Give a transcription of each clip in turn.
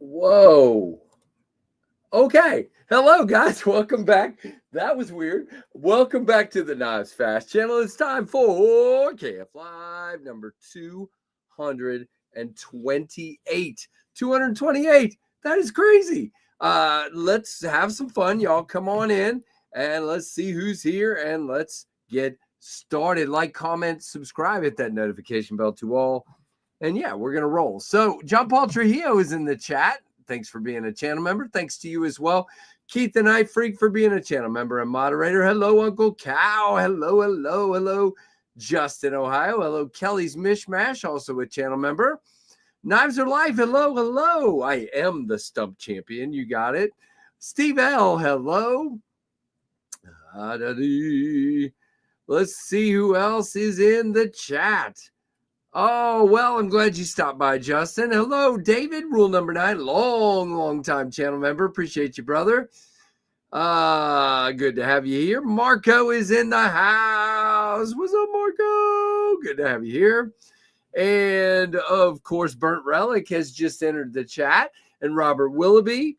Whoa. Okay. Hello, guys. Welcome back. That was weird. Welcome back to the Knives Fast channel. It's time for KFLive number 228. 228. That is crazy. Let's have some fun. Y'all come on in and let's see who's here and let's get started. Like, comment, subscribe, hit that notification bell to all. And yeah, we're going to roll. So John Paul Trujillo is in the chat. Thanks for being a channel member. Thanks to you as well. Keith the Night Freak for being a channel member and moderator. Hello, Uncle Cow. Hello, hello, hello. Justin, Ohio. Hello, Kelly's Mishmash, also a channel member. Knives Are Life. Hello, hello. I am the stump champion. You got it. Steve L. Hello. Let's see who else is in the chat. Oh, well, I'm glad you stopped by, Justin. Hello, David, rule number 9, long time channel member. Appreciate you, brother. Good to have you here. Marco is in the house. What's up, Marco? Good to have you here. And, of course, Burnt Relic has just entered the chat. And Robert Willoughby.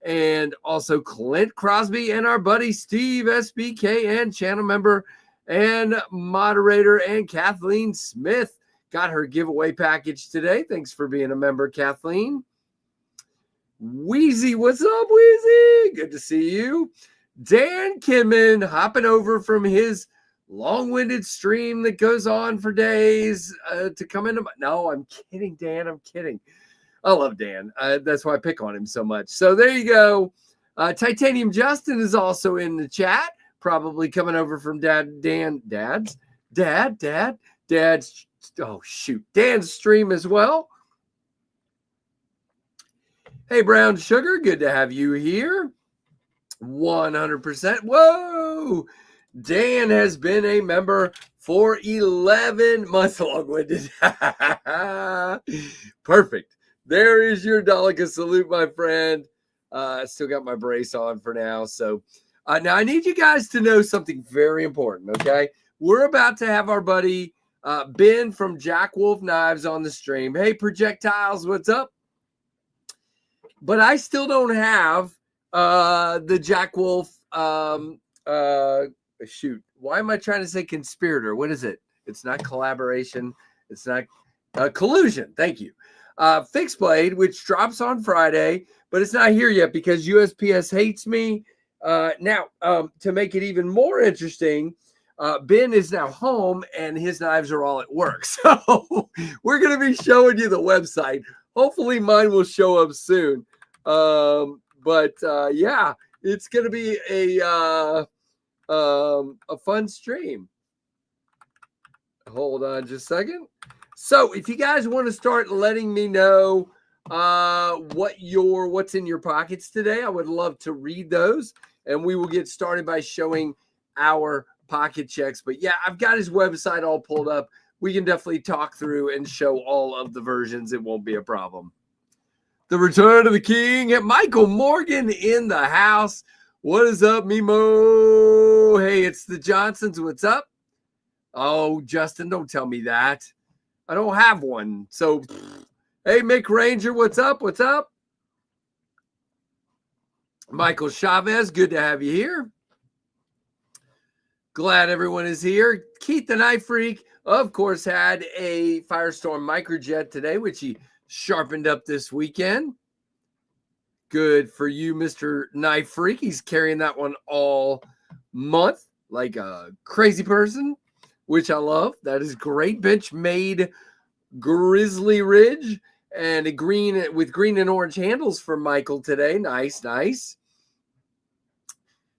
And also Clint Crosby and our buddy Steve SBK and channel member and moderator and Kathleen Smith. Got her giveaway package today. Thanks for being a member, Kathleen. Wheezy, what's up, Wheezy? Good to see you. Dan Kinman hopping over from his long-winded stream that goes on for days to come into my... No, I'm kidding, Dan. I'm kidding. I love Dan. That's why I pick on him so much. So there you go. Titanium Justin is also in the chat, probably coming over from Dad's. Oh, shoot. Dan's stream as well. Hey, Brown Sugar. Good to have you here. 100%. Whoa. Dan has been a member for 11 months. Long-winded. Perfect. There is your Daleka salute, my friend. Still got my brace on for now. So now I need you guys to know something very important, okay? We're about to have our buddy Ben from Jack Wolf Knives on the stream. Hey, Projectiles, what's up? But I still don't have the Jack Wolf. Shoot, why am I trying to say conspirator? What is it? It's not collaboration. It's not collusion. Thank you. Fixed Blade, which drops on Friday, but it's not here yet because USPS hates me. Now, to make it even more interesting, Ben is now home and his knives are all at work. So we're going to be showing you the website. Hopefully mine will show up soon. Yeah, it's going to be a fun stream. Hold on just a second. So if you guys want to start letting me know what's in your pockets today, I would love to read those. And we will get started by showing our pocket checks. But yeah, I've got his website all pulled up. We can definitely talk through and show all of the versions. It won't be a problem. The return of the king at Michael Morgan in the house. What is up, Mimo? Hey, it's the Johnsons. What's up? Oh, Justin, don't tell me that. I don't have one. So, hey, Mick Ranger, what's up? What's up? Michael Chavez, good to have you here. Glad everyone is here. Keith the Night Freak, of course, had a Firestorm Microjet today, which he sharpened up this weekend. Good for you, Mr. Night Freak. He's carrying that one all month like a crazy person, which I love. That is great. Benchmade Grizzly Ridge and a green with green and orange handles for Michael today. Nice, nice.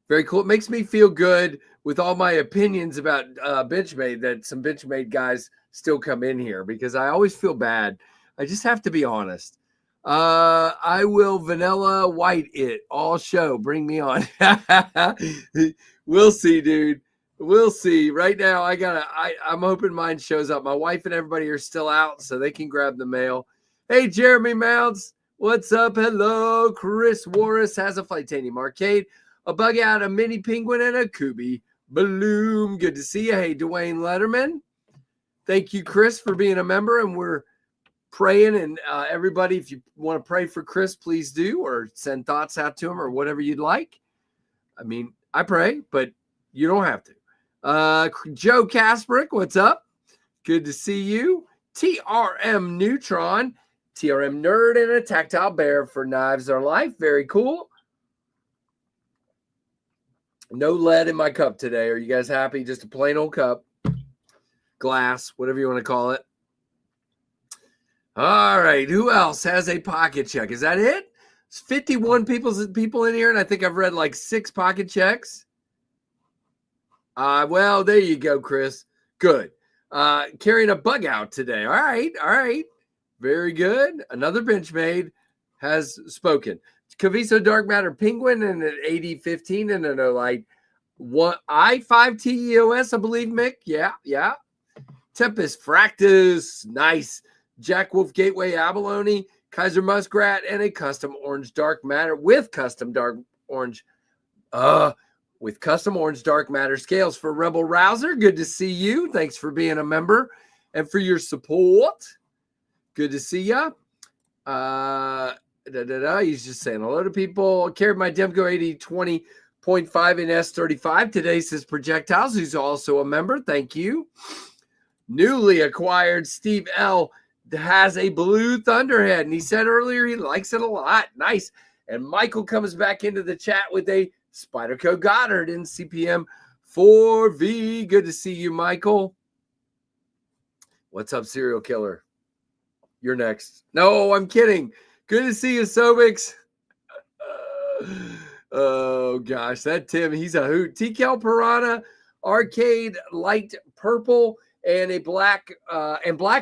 Very cool. It makes me feel good with all my opinions about Benchmade that some Benchmade guys still come in here because I always feel bad. I just have to be honest. I will vanilla white it all show. Bring me on. We'll see, dude. We'll see. Right now, I'm hoping mine shows up. My wife and everybody are still out, so they can grab the mail. Hey, Jeremy Mounts. What's up? Hello. Chris Warras has a Flightanium arcade, a bug out, a mini penguin, and a Kubi balloon. Good to see you. Hey, Dwayne Letterman. Thank you, Chris, for being a member, and we're praying. And everybody, if you want to pray for Chris, please do, or send thoughts out to him or whatever you'd like. I mean, I pray, but you don't have to. Joe Kasprick, what's up? Good to see you. TRM Neutron, TRM Nerd, and a Tactile Bear for Knives Are Life. Very cool. No lead in my cup today. Are you guys happy? Just a plain old cup. Glass, whatever you want to call it. All right. Who else has a pocket check? Is that it? It's 51 people in here, and I think I've read like 6 pocket checks. Well, there you go, Chris. Good. Carrying a bug out today. All right. Very good. Another Benchmade has spoken. Caviso Dark Matter Penguin and an 8015 and an Olight. I5TEOS, I believe, Mick. Yeah. Tempest Fractus. Nice. Jack Wolf Gateway Abalone. Kaiser Muskrat and a custom orange dark matter with custom orange dark matter scales for Rebel Rouser. Good to see you. Thanks for being a member and for your support. Good to see ya. He's just saying hello to people. Carried my Demco 8020.5 in S35 today, says Projectiles, who's also a member. Thank you. Newly acquired Steve L. has a blue Thunderhead, and he said earlier he likes it a lot. Nice. And Michael comes back into the chat with a Spyderco Goddard in CPM 4V. Good to see you, Michael. What's up, serial killer? You're next. No, I'm kidding. Good to see you, Sobix. Oh, gosh. That Tim, he's a hoot. TCal Piranha, Arcade Light Purple, and a black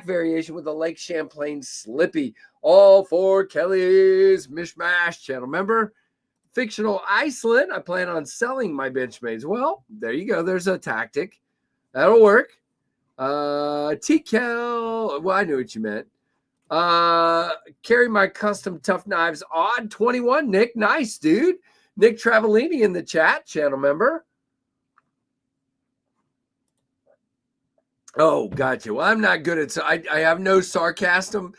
variation with a Lake Champlain Slippy. All for Kelly's Mishmash channel. Remember? Fictional Iceland. I plan on selling my Benchmades. Well, there you go. There's a tactic. That'll work. TCal. Well, I knew what you meant. Carry my custom tough knives. Odd 21. Nick, nice, dude. Nick Travellini in the chat, channel member. Oh, gotcha. Well, I'm not good at. I have no sarcasm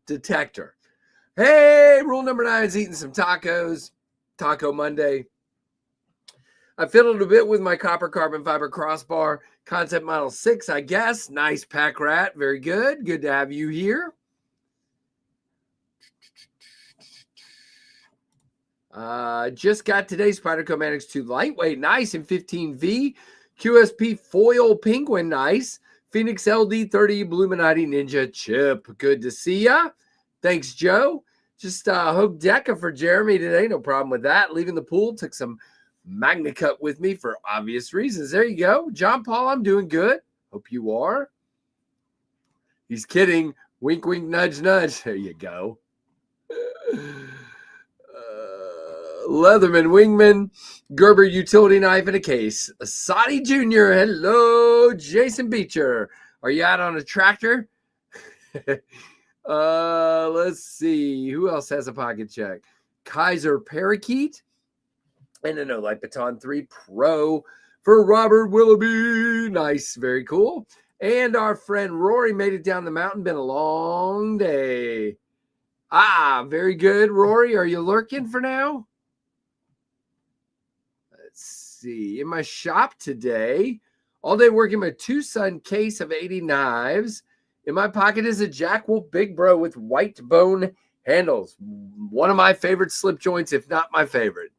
detector. Hey, rule number 9 is eating some tacos. Taco Monday. I fiddled a bit with my copper carbon fiber crossbar. Concept Model 6, I guess. Nice, Pack Rat. Very good. Good to have you here. Just got today's Spyderco Manix 2 Lightweight. Nice in 15V. QSP Foil Penguin. Nice. Phoenix LD30 Bluminati Ninja Chip. Good to see ya. Thanks, Joe. Just hook Deca for Jeremy today. No problem with that. Leaving the pool. Took some Magna Cut with me for obvious reasons. There you go. John Paul, I'm doing good. Hope you are. He's kidding. Wink, wink, nudge, nudge. There you go. Leatherman, Wingman, Gerber utility knife in a case. Sadi Jr. Hello, Jason Beecher. Are you out on a tractor? Let's see. Who else has a pocket check? Kaiser Parakeet. And an Olight Baton 3 Pro for Robert Willoughby. Nice. Very cool. And our friend Rory made it down the mountain. Been a long day. Very good, Rory. Are you lurking for now? Let's see. In my shop today, all day working my Tucson case of 80 knives. In my pocket is a Jack Wolf Big Bro with white bone handles. One of my favorite slip joints, if not my favorite.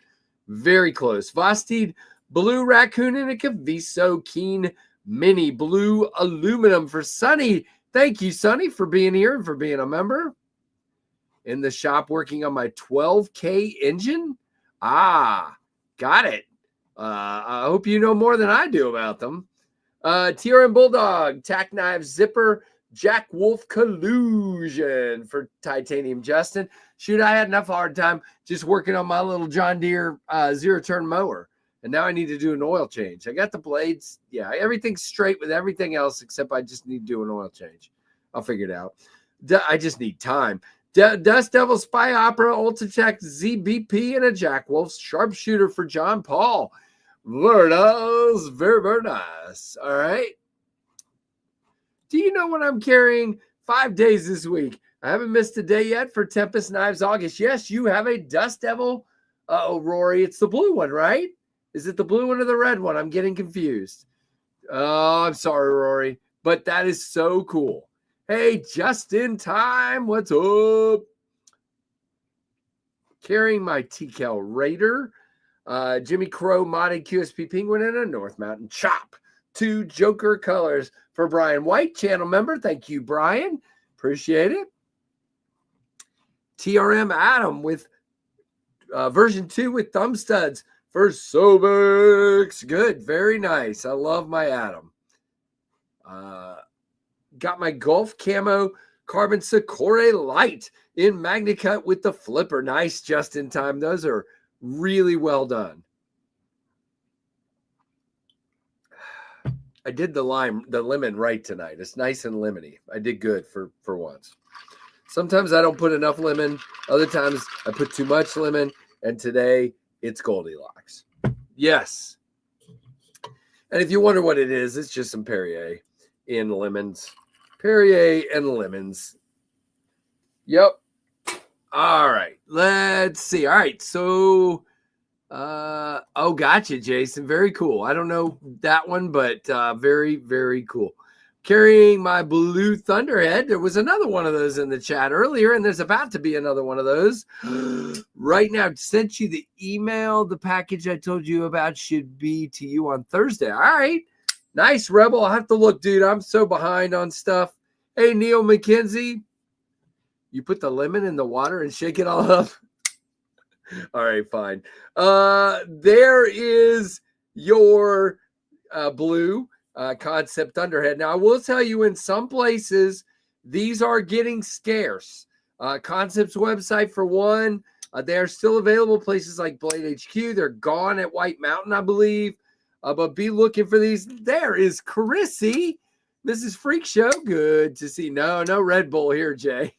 Very close. Vosteed Blue Raccoon and a Caviso Keen Mini Blue Aluminum for Sonny. Thank you, Sonny, for being here and for being a member. In the shop working on my 12K engine. Got it. I hope you know more than I do about them. TRM Bulldog, Tack Knives Zipper, Jack Wolf Collusion for titanium, Justin. Shoot, I had enough hard time just working on my little John Deere zero-turn mower. And now I need to do an oil change. I got the blades. Yeah, everything's straight with everything else, except I just need to do an oil change. I'll figure it out. I just need time. Dust Devil Spy Opera, Ultratech ZBP, and a Jack Wolf Sharpshooter for John Paul. Warras, very, very nice. All right. Do you know what I'm carrying? 5 days this week. I haven't missed a day yet for Tempest Knives August. Yes, you have a Dust Devil. Uh-oh, Rory. It's the blue one, right? Is it the blue one or the red one? I'm getting confused. Oh, I'm sorry, Rory. But that is so cool. Hey, just in time. What's up? Carrying my TCal Raider. Jimmy Crow modded QSP Penguin and a North Mountain Chop. 2 Joker colors for Brian White, channel member. Thank you, Brian. Appreciate it. TRM Adam with version 2 with thumb studs for Sobix. Good. Very nice. I love my Adam. Got my Gulf Camo Carbon Sakura Light in MagnaCut with the flipper. Nice, just in time. Those are really well done. I did the lemon right tonight. It's nice and lemony. I did good for once. Sometimes I don't put enough lemon. Other times I put too much lemon. And today it's Goldilocks. Yes. And if you wonder what it is, it's just some Perrier in lemons. Perrier and lemons. Yep. All right. Let's see. All right. So, oh, gotcha, Jason. Very cool. I don't know that one, but very, very cool. Carrying my blue Thunderhead. There was another one of those in the chat earlier, and there's about to be another one of those right now. Sent you the email. The package I told you about should be to you on Thursday. All right. Nice, Rebel. I'll have to look, dude. I'm so behind on stuff. Hey, Neil McKenzie. You put the lemon in the water and shake it all up? All right, fine. There is your blue Concept Thunderhead. Now, I will tell you, in some places, these are getting scarce. Concept's website, for one, they are still available. Places like Blade HQ, they're gone at White Mountain, I believe. But be looking for these. There is Chrissy. Mrs. Freak Show. Good to see. No Red Bull here, Jay.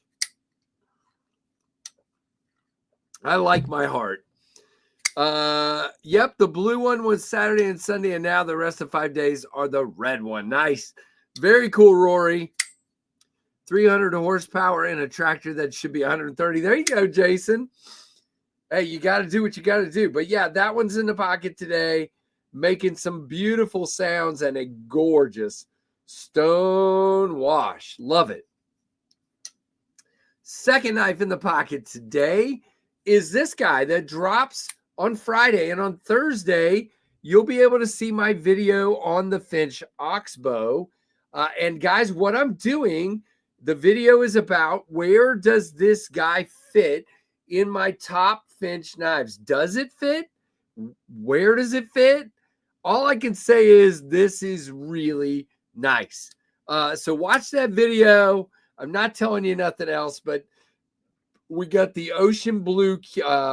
I like my heart. Yep, the blue one was Saturday and Sunday, and now the rest of 5 days are the red one. Nice. Very cool, Rory. 300 horsepower in a tractor that should be 130. There you go, Jason. Hey, you got to do what you got to do. But yeah, that one's in the pocket today, making some beautiful sounds and a gorgeous stone wash. Love it. Second knife in the pocket today is this guy that drops on Friday. And on Thursday, you'll be able to see my video on the Finch Oxbow. And guys, what I'm doing, the video is about where does this guy fit in my top Finch knives? Does it fit? Where does it fit? All I can say is this is really nice. So watch that video. I'm not telling you nothing else, but we got the ocean blue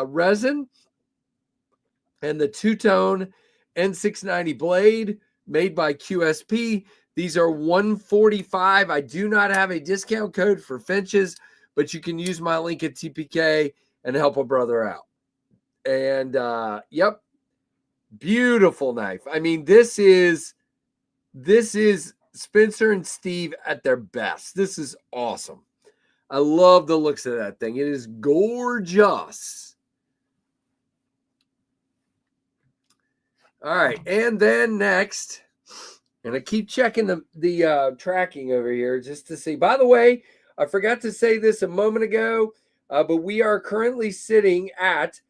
resin and the two-tone N690 blade made by QSP. These are $145. I do not have a discount code for Finches, but you can use my link at TPK and help a brother out. And yep, beautiful knife. I mean, this is Spencer and Steve at their best. This is awesome. I love the looks of that thing. It is gorgeous. All right, and then next, and I keep checking the tracking over here just to see. By the way, I forgot to say this a moment ago, but we are currently sitting at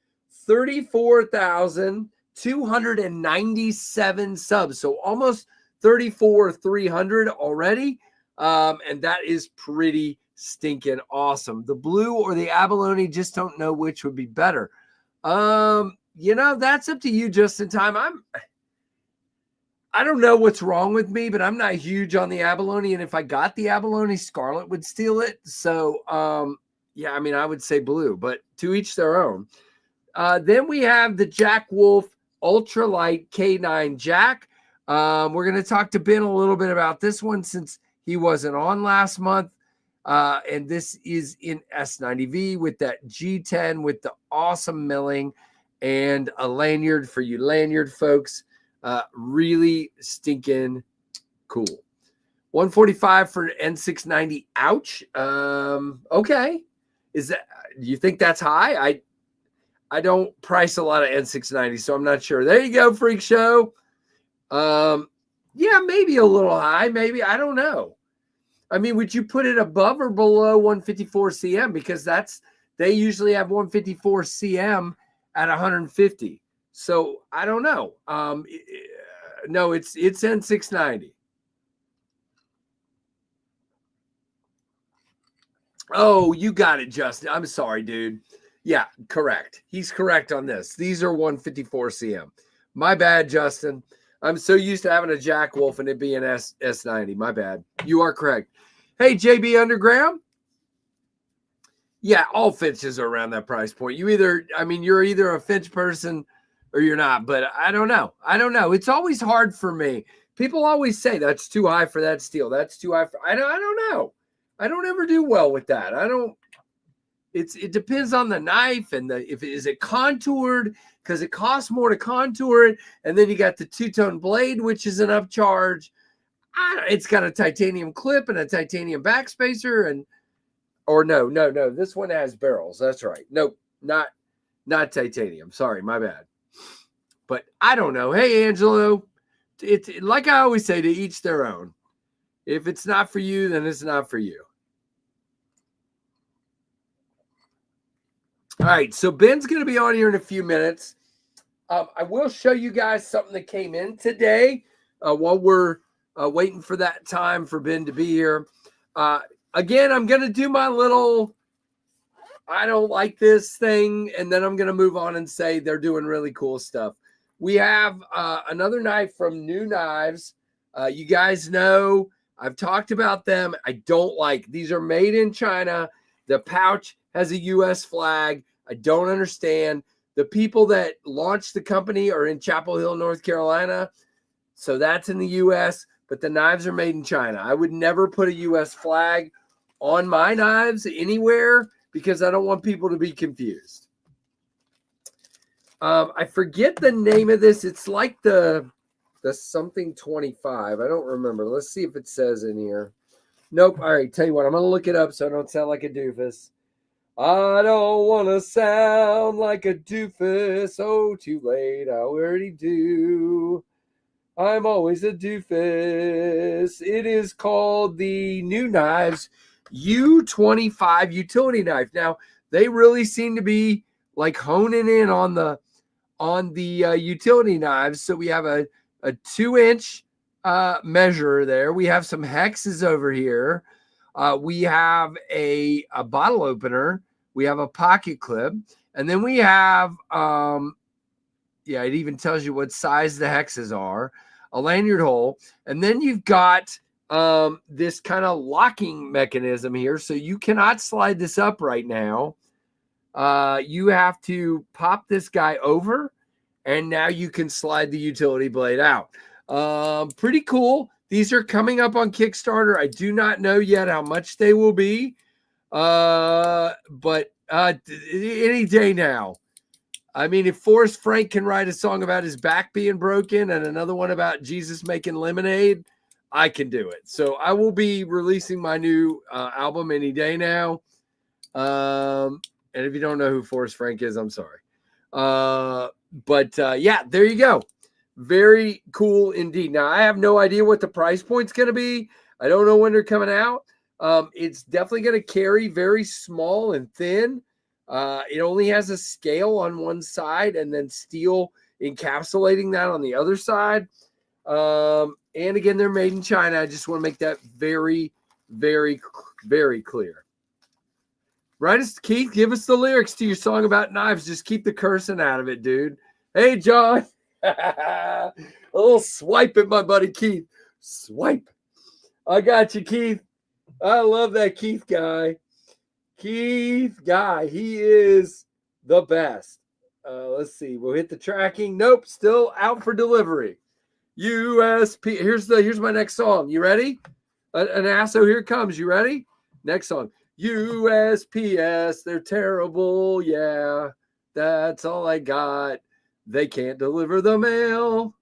34,297 subs, so almost 34,300 already, and that is pretty stinking awesome. The blue or the abalone, just don't know which would be better. You know, that's up to you just in time. I don't know what's wrong with me, but I'm not huge on the abalone. And if I got the abalone, Scarlett would steal it. So, yeah, I mean, I would say blue, but to each their own. Then we have the Jack Wolf Ultralight K9 Jack. We're going to talk to Ben a little bit about this one since he wasn't on last month. And this is in S90V with that G10 with the awesome milling and a lanyard for you lanyard folks. Really stinking cool. 145 for N690. Ouch. Okay. Do you think that's high? I don't price a lot of N690, so I'm not sure. There you go, Freak Show. Yeah, maybe a little high. Maybe. I don't know. I mean, would you put it above or below 154 CM? Because they usually have 154 CM at 150. So I don't know. No, it's N690. Oh, you got it, Justin. I'm sorry, dude. Yeah, correct. He's correct on this. These are 154 CM. My bad, Justin. I'm so used to having a Jack Wolf and it being S90. My bad. You are correct. Hey, JB Underground. Yeah, all Finches are around that price point. You're either a Finch person or you're not, but I don't know. It's always hard for me. People always say that's too high for that steel. That's too high for I don't know. I don't ever do well with that. It depends on the knife and is it contoured, because it costs more to contour it, and then you got the two-tone blade, which is an upcharge. It's got a titanium clip and a titanium backspacer, no. This one has barrels. That's right. Nope, not titanium. Sorry, my bad. But I don't know. Hey, Angelo, it's like I always say, to each their own. If it's not for you, then it's not for you. All right, so Ben's going to be on here in a few minutes. I will show you guys something that came in today while we're waiting for that time for Ben to be here. Again, I'm going to do my little I don't like this thing, and then I'm going to move on and say they're doing really cool stuff. We have another knife from New Knives. You guys know I've talked about them. I don't like. These are made in China. The pouch has a U.S. flag. I don't understand. The people that launched the company are in Chapel Hill, North Carolina. So that's in the U.S., but the knives are made in China. I would never put a U.S. flag on my knives anywhere because I don't want people to be confused. I forget the name of this. It's like the something 25. I don't remember. Let's see if it says in here. Nope. All right. Tell you what, I'm going to look it up so I don't sound like a doofus. I don't want to sound like a doofus. Oh, too late. I already do. I'm always a doofus. It is called the New Knives U25 utility knife. Now, they really seem to be like honing in on the utility knives. So we have a 2-inch measure there. We have some hexes over here. We have a bottle opener. We have a pocket clip. And then we have, it even tells you what size the hexes are, a lanyard hole. And then you've got this kind of locking mechanism here. So you cannot slide this up right now. You have to pop this guy over, and now you can slide the utility blade out. Pretty cool. These are coming up on Kickstarter. I do not know yet how much they will be, but any day now. I mean, if Forrest Frank can write a song about his back being broken and another one about Jesus making lemonade, I can do it. So I will be releasing my new album any day now. And if you don't know who Forrest Frank is, I'm sorry. But there you go. Very cool indeed. Now, I have no idea what the price point's going to be. I don't know when they're coming out. It's definitely going to carry very small and thin. It only has a scale on one side and then steel encapsulating that on the other side. And again, they're made in China. I just want to make that very, very, very clear. Right, Keith, give us the lyrics to your song about knives. Just keep the cursing out of it, dude. Hey, John. A little swipe at my buddy Keith. Swipe. I got you, Keith. I love that Keith guy. Keith guy. He is the best. Let's see. We'll hit the tracking. Nope. Still out for delivery. USP. Here's my next song. You ready? An asso. Here it comes. You ready? Next song. USPS. They're terrible. Yeah. That's all I got. They can't deliver the mail.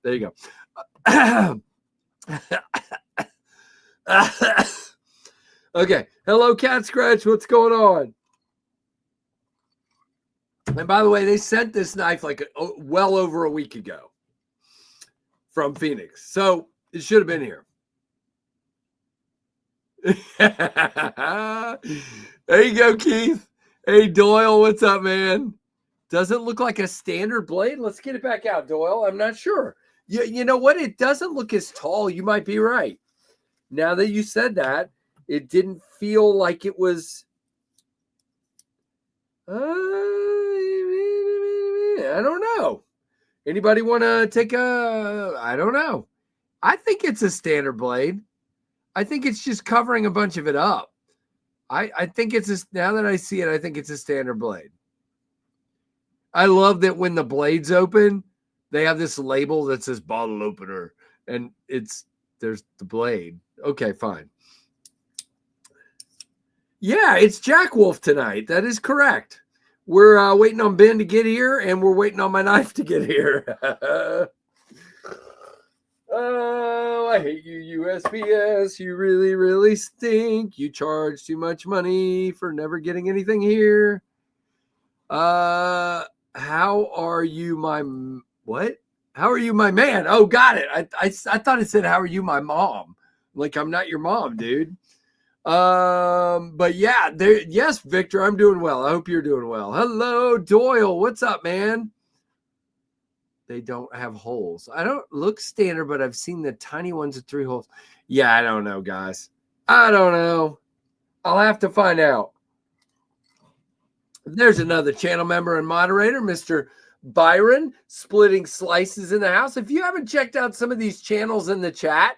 There you go. Okay. Hello, Cat Scratch. What's going on? And by the way, they sent this knife like well over a week ago from Phoenix. So it should have been here. There you go, Keith. Hey, Doyle. What's up, man? Doesn't look like a standard blade. Let's get it back out, Doyle. I'm not sure. You know what? It doesn't look as tall. You might be right. Now that you said that, it didn't feel like it was. I don't know. Anybody want to take a? I don't know. I think it's a standard blade. I think it's just covering a bunch of it up. I think it's now that I see it, I think it's a standard blade. I love that when the blades open, they have this label that says bottle opener, and there's the blade. Okay, fine. Yeah, it's Jack Wolf tonight. That is correct. We're waiting on Ben to get here, and we're waiting on my knife to get here. Oh, I hate you, USPS. You really, really stink. You charge too much money for never getting anything here. How are you, my what? How are you, my man? Oh, got it. I thought it said, how are you, my mom? Like, I'm not your mom, dude. But yeah, yes, Victor, I'm doing well. I hope you're doing well. Hello, Doyle. What's up, man? They don't have holes. I don't look standard, but I've seen the tiny ones with 3 holes. Yeah, I don't know, guys. I don't know. I'll have to find out. There's another channel member and moderator, Mr. Byron, splitting slices in the house. If you haven't checked out some of these channels in the chat,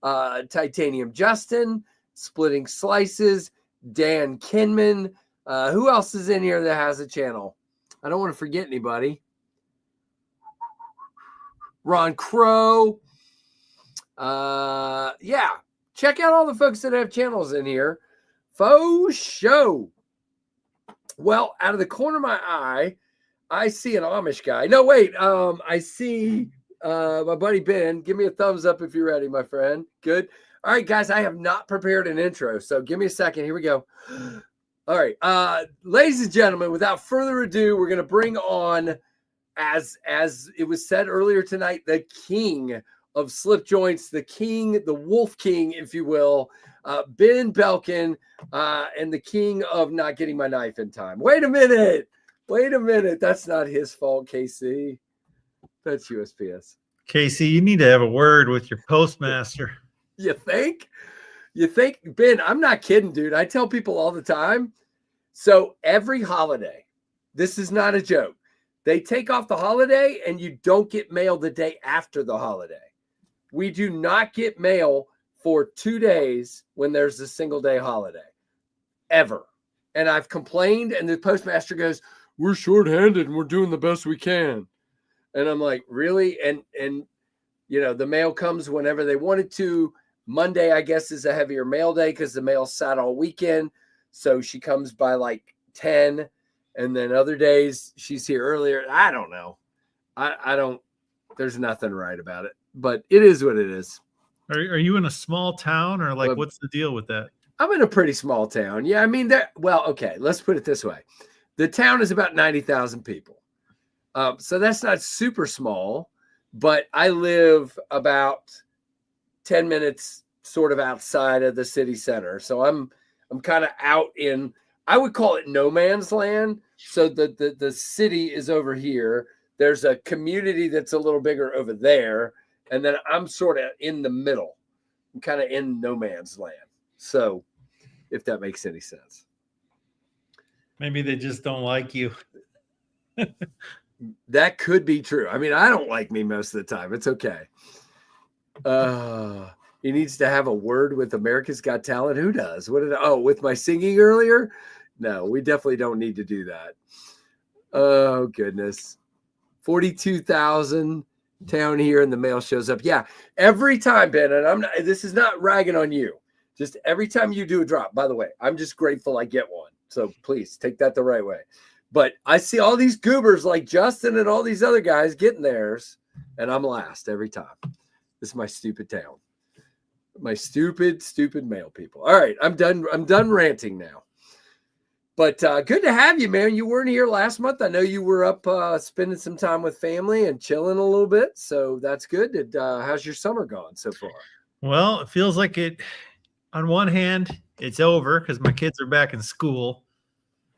Titanium Justin, Splitting Slices, Dan Kinman. Who else is in here that has a channel? I don't want to forget anybody. Ron Crow. Yeah, check out all the folks that have channels in here. Faux show. Well, out of the corner of my eye, I see an Amish guy. No, wait. I see my buddy Ben. Give me a thumbs up if you're ready, my friend. Good. All right, guys, I have not prepared an intro, so give me a second. Here we go. All right. Ladies and gentlemen, without further ado, we're going to bring on, as it was said earlier tonight, the king of slip joints, the king, the wolf king, if you will, Ben Belkin, and the king of not getting my knife in time. Wait a minute. That's not his fault, KC. That's USPS. KC, you need to have a word with your postmaster. You think? Ben, I'm not kidding, dude. I tell people all the time. So every holiday, this is not a joke. They take off the holiday and you don't get mail the day after the holiday. We do not get mail for 2 days when there's a single day holiday, ever. And I've complained, and the postmaster goes, we're shorthanded and we're doing the best we can. And I'm like, really? And you know, the mail comes whenever they want it to. Monday, I guess, is a heavier mail day because the mail sat all weekend. So she comes by like 10. And then other days she's here earlier. I don't know. I don't, there's nothing right about it, but it is what it is. Are you in a small town, or like, what's the deal with that? I'm in a pretty small town. Yeah. I mean, well, okay, let's put it this way. The town is about 90,000 people. So that's not super small, but I live about 10 minutes sort of outside of the city center. So I'm kind of out in, I would call it no man's land. So the city is over here. There's a community that's a little bigger over there. And then I'm sort of in the middle. I'm kind of in no man's land. So if that makes any sense. Maybe they just don't like you. That could be true. I mean, I don't like me most of the time. It's okay. He needs to have a word with America's Got Talent. Who does? With my singing earlier? No, we definitely don't need to do that. Oh, goodness. 42,000 down here and the mail shows up. Yeah, every time, Ben, and this is not ragging on you. Just every time you do a drop, by the way, I'm just grateful I get one. So please take that the right way. But I see all these goobers like Justin and all these other guys getting theirs, and I'm last every time. This is my stupid town. My stupid mail people. All right, I'm done ranting now. But good to have you, man. You weren't here last month. I know you were up spending some time with family and chilling a little bit. So that's good. How's your summer gone so far? Well, it feels like it. On one hand, it's over because my kids are back in school.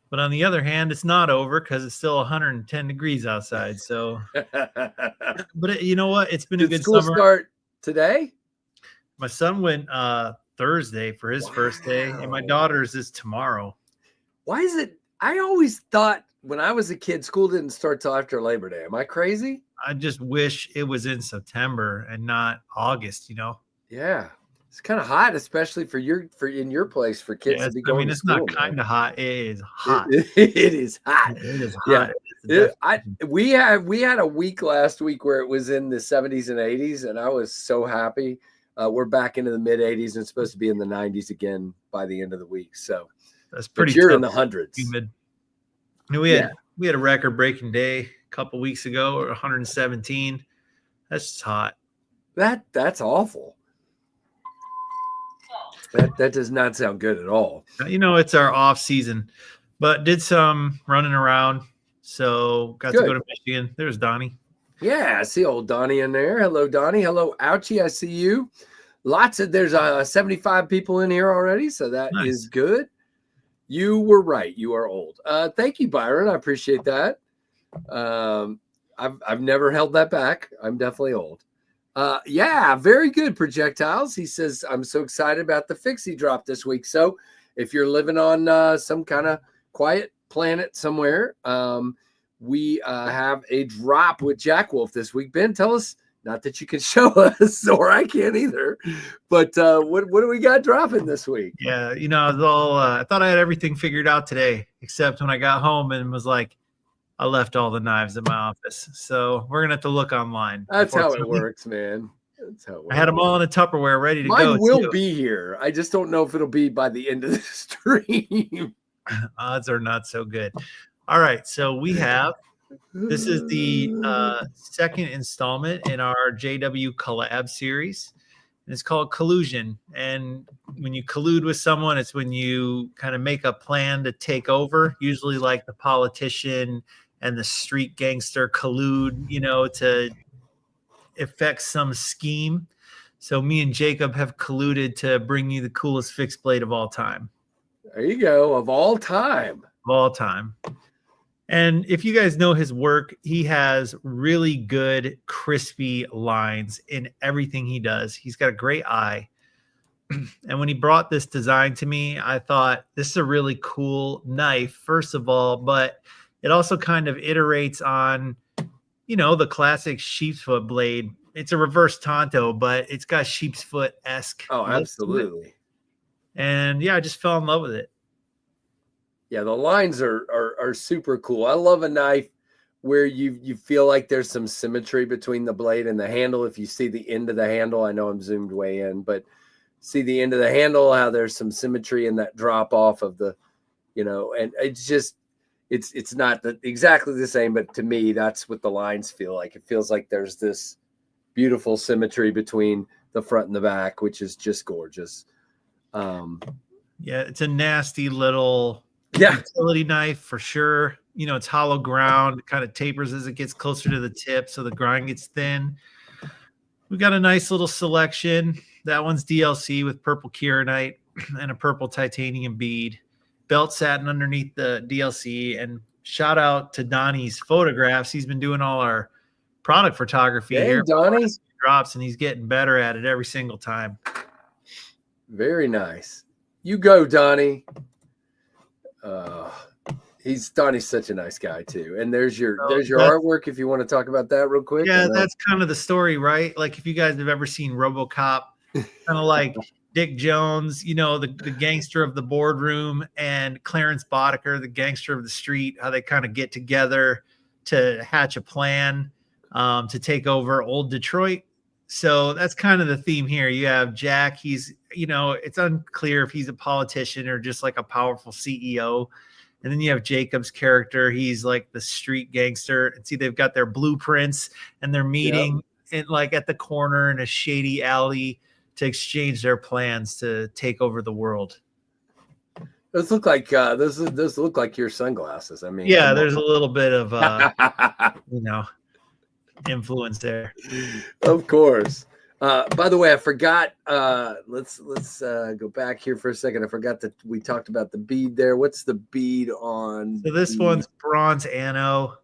But on the other hand, it's not over because it's still 110 degrees outside. So, but you know what? It's been a good school summer. Start today? My son went Thursday for his first day, and my daughter's is tomorrow. Why is it? I always thought when I was a kid, school didn't start till after Labor Day. Am I crazy? I just wish it was in September and not August, Yeah. It's kind of hot, especially in your place for kids to be going to school. I mean, it's not kind of hot. It is hot. It is hot. It is hot. Yeah. We had a week last week where it was in the 70s and 80s, and I was so happy. We're back into the mid 80s and it's supposed to be in the 90s again by the end of the week. So that's pretty. You're in the hundreds. Humid. We had a record-breaking day a couple weeks ago, or 117. That's just hot. That's awful. That does not sound good at all. It's our off season, but did some running around. So got to go to Michigan. There's Donnie. Yeah, I see old Donnie in there. Hello, Donnie. Hello, Ouchie. I see you. There's 75 people in here already, so that is good. You were right. You are old. Thank you, Byron. I appreciate that. I've never held that back. I'm definitely old. Yeah, very good, Projectiles. He says, I'm so excited about the Fixie drop this week. So if you're living on some kind of quiet planet somewhere, we have a drop with Jack Wolf this week. Ben, tell us, not that you can show us, or I can't either, but what do we got dropping this week? Yeah, I thought I had everything figured out today, except when I got home and was like, I left all the knives in my office. So we're going to have to look online. That's how it works, man. That's how it works. I had them all in a Tupperware ready to go. Mine will be here. I just don't know if it'll be by the end of the stream. Odds are not so good. All right. So this is the second installment in our JW collab series. And it's called Collusion. And when you collude with someone, it's when you kind of make a plan to take over, usually like the politician and the street gangster collude, to effect some scheme. So me and Jacob have colluded to bring you the coolest fixed blade of all time. There you go. Of all time. Of all time. And if you guys know his work, he has really good, crispy lines in everything he does. He's got a great eye. And when he brought this design to me, I thought this is a really cool knife, first of all, but it also kind of iterates on, the classic sheep's foot blade. It's a reverse Tonto, but it's got sheep's foot-esque. Oh, absolutely. And yeah, I just fell in love with it. Yeah, the lines are super cool. I love a knife where you feel like there's some symmetry between the blade and the handle. If you see the end of the handle, I know I'm zoomed way in, but see the end of the handle, how there's some symmetry in that drop off of the, and it's just, it's not exactly the same, but to me, that's what the lines feel like. It feels like there's this beautiful symmetry between the front and the back, which is just gorgeous. Yeah, it's a nasty little utility knife for sure. It's hollow ground. It kind of tapers as it gets closer to the tip, so the grind gets thin. We've got a nice little selection. That one's DLC with purple kieranite and a purple titanium bead. Belt satin underneath the DLC. And shout out to Donnie's photographs. He's been doing all our product photography here. Donnie drops, and he's getting better at it every single time. Very nice. You go, Donnie. Donnie's such a nice guy too. And there's your So artwork if you want to talk about that real quick. Yeah, that's kind of the story, right? Like if you guys have ever seen RoboCop, kind of like Dick Jones, the gangster of the boardroom, and Clarence Boddicker, the gangster of the street, how they kind of get together to hatch a plan to take over old Detroit. So that's kind of the theme here. You have Jack. He's, it's unclear if he's a politician or just like a powerful CEO. And then you have Jacob's character. He's like the street gangster. And see, they've got their blueprints and they're meeting at the corner in a shady alley to exchange their plans to take over the world. Those look like those look like your sunglasses. I mean, yeah, there's a little bit of influence there. Of course. By the way, I forgot. Let's go back here for a second. I forgot that we talked about the bead there. What's the bead on? So this one's bronze anno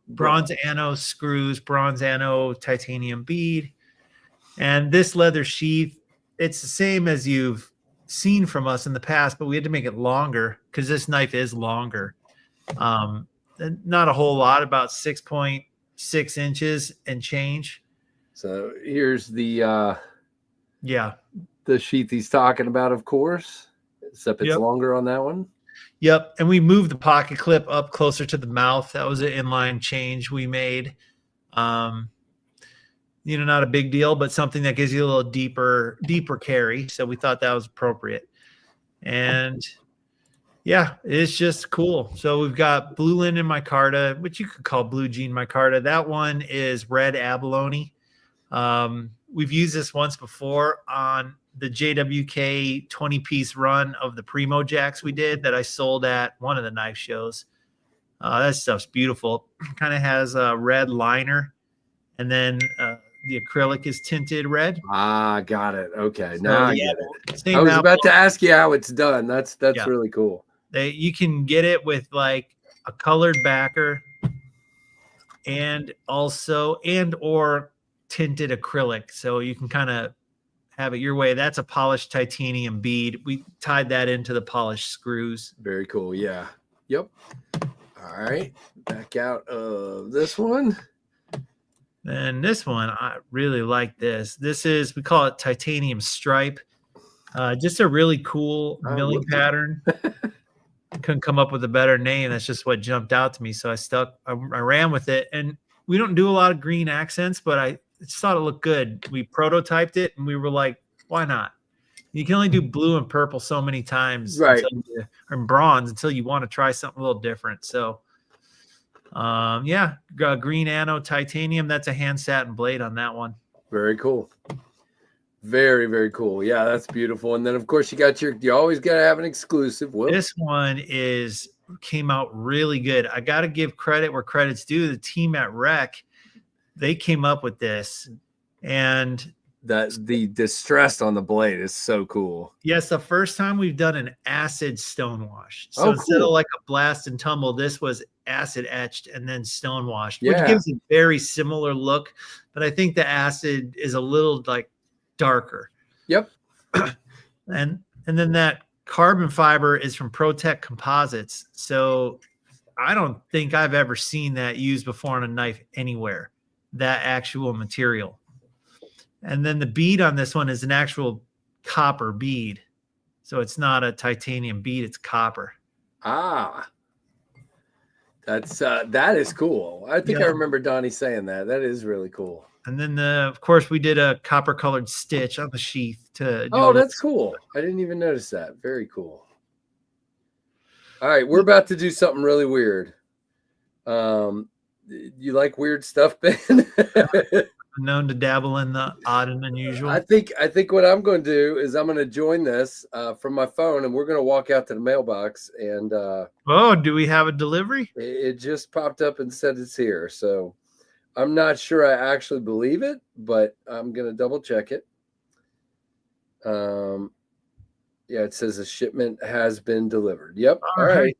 screws, bronze anno titanium bead, and this leather sheath. It's the same as you've seen from us in the past, but we had to make it longer because this knife is longer. Not a whole lot, about 6.6 inches and change. So here's the sheath he's talking about, of course, except it's longer on that one. Yep. And we moved the pocket clip up closer to the mouth. That was an inline change we made. Not a big deal, but something that gives you a little deeper carry. So we thought that was appropriate. And yeah, it's just cool. So we've got blue linen micarta, which you could call blue jean micarta. That one is red abalone. We've used this once before on the JWK 20-piece run of the Primo Jacks we did that I sold at one of the knife shows. That stuff's beautiful. Kind of has a red liner, and then the acrylic is tinted red. Ah, got it. Okay, now I get it. I was about to ask you how it's done. That's really cool. You can get it with like a colored backer and or tinted acrylic, so you can kind of have it your way. That's a polished titanium bead. We tied that into the polished screws. Very cool. Yeah. Yep. All right, back out of this one. And this one, I really like this. We call it titanium stripe. Just a really cool milling pattern. Couldn't come up with a better name. That's just what jumped out to me, so I ran with it. And we don't do a lot of green accents, but I just thought it looked good. We prototyped it and we were like, why not? You can only do blue and purple so many times, right? And bronze until you want to try something a little different. So, green anno titanium. That's a hand satin blade on that one. Very cool. Very, very cool. Yeah, that's beautiful. And then of course you always got to have an exclusive. This one came out really good. I got to give credit where credit's due. The team at Rec, they came up with this, and the distress on the blade is so cool. Yes, the first time we've done an acid stone wash. So instead of like a blast and tumble, this was acid etched and then stone washed, which gives a very similar look. But I think the acid is a little like darker. Yep. and then that carbon fiber is from ProTech Composites. So I don't think I've ever seen that used before on a knife anywhere, that actual material. And then the bead on this one is an actual copper bead. So it's not a titanium bead, it's copper. Ah, that is cool. I think I remember Donnie saying that. That is really cool. And then of course we did a copper colored stitch on the sheath to that's cool. I didn't even notice that. Very cool. All right, we're about to do something really weird. You like weird stuff, Ben? Known to dabble in the odd and unusual. I think what I'm going to do is I'm going to join this from my phone, and we're going to walk out to the mailbox. And do we have a delivery? It just popped up and said it's here. So I'm not sure I actually believe it, but I'm going to double check it. It says a shipment has been delivered. Yep. All right.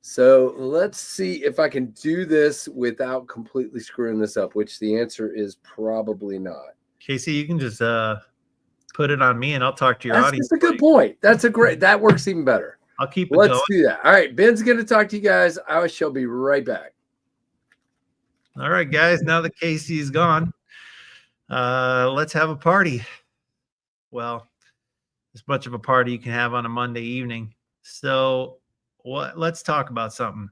So let's see if I can do this without completely screwing this up, which the answer is probably not. Casey, you can just put it on me and I'll talk to your audience. That's a good point. That works even better. I'll keep it Let's going. do that. All right, Ben's going to talk to you guys. I shall be right back. All right, guys. Now that Casey is gone, let's have a party. Well, as much of a party you can have on a Monday evening. So, let's talk about something.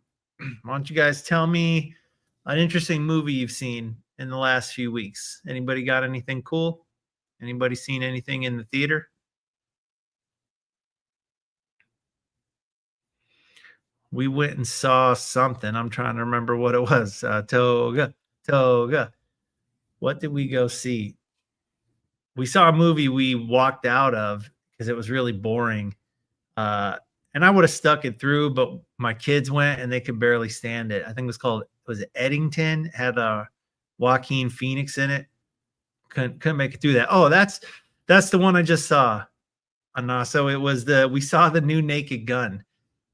Why don't you guys tell me an interesting movie you've seen in the last few weeks? Anybody got anything cool? Anybody seen anything in the theater? We went and saw something. I'm trying to remember what it was. Toga. What did we go see? We saw a movie we walked out of because it was really boring. And I would have stuck it through, but my kids went and they could barely stand it. I think was it Eddington? It had Joaquin Phoenix in it. Couldn't make it through that. Oh, that's the one I just saw. So it was we saw the new Naked Gun.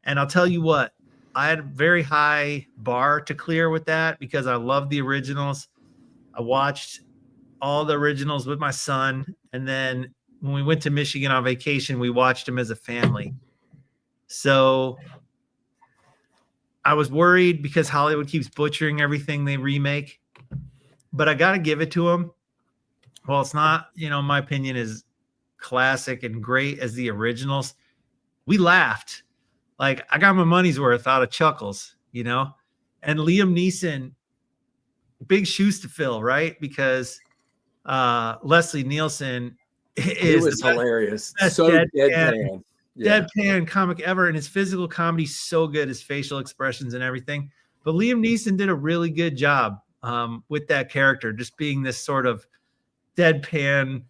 And I'll tell you what, I had a very high bar to clear with that because I love the originals. I watched all the originals with my son. And then when we went to Michigan on vacation, we watched them as a family. So I was worried because Hollywood keeps butchering everything they remake. But I got to give it to them. Well, it's not, in my opinion, as classic and great as the originals. We laughed. Like, I got my money's worth out of chuckles, And Liam Neeson, big shoes to fill, right? Because Leslie Nielsen is hilarious. Best So deadpan. Deadpan comic ever. And his physical comedy is so good, his facial expressions and everything. But Liam Neeson did a really good job with that character, just being this sort of deadpan,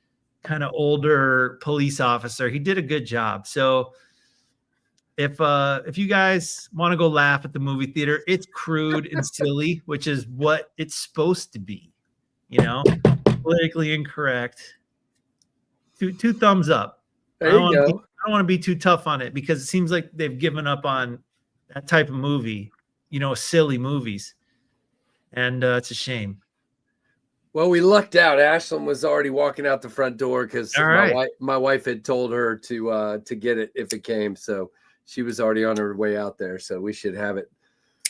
kind of older police officer. He did a good job. So if you guys want to go laugh at the movie theater, it's crude and silly, which is what it's supposed to be, politically incorrect. Two thumbs up. There you go. I don't want to be too tough on it because it seems like they've given up on that type of movie, silly movies. And it's a shame. Well, we lucked out. Ashlyn was already walking out the front door because my wife had told her to get it if it came. So she was already on her way out there. So we should have it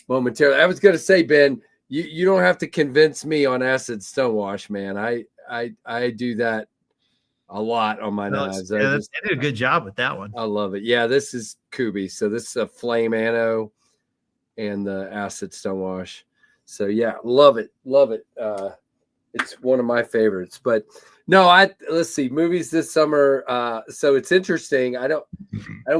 momentarily. I was going to say, Ben, you don't have to convince me on acid stonewash, man. I do that a lot on my knives. They did a good job with that one. I love it. Yeah, this is Kubi. So this is a flame anno and the acid stonewash. So yeah, love it. It's one of my favorites. But no, let's see, movies this summer. So it's interesting. I don't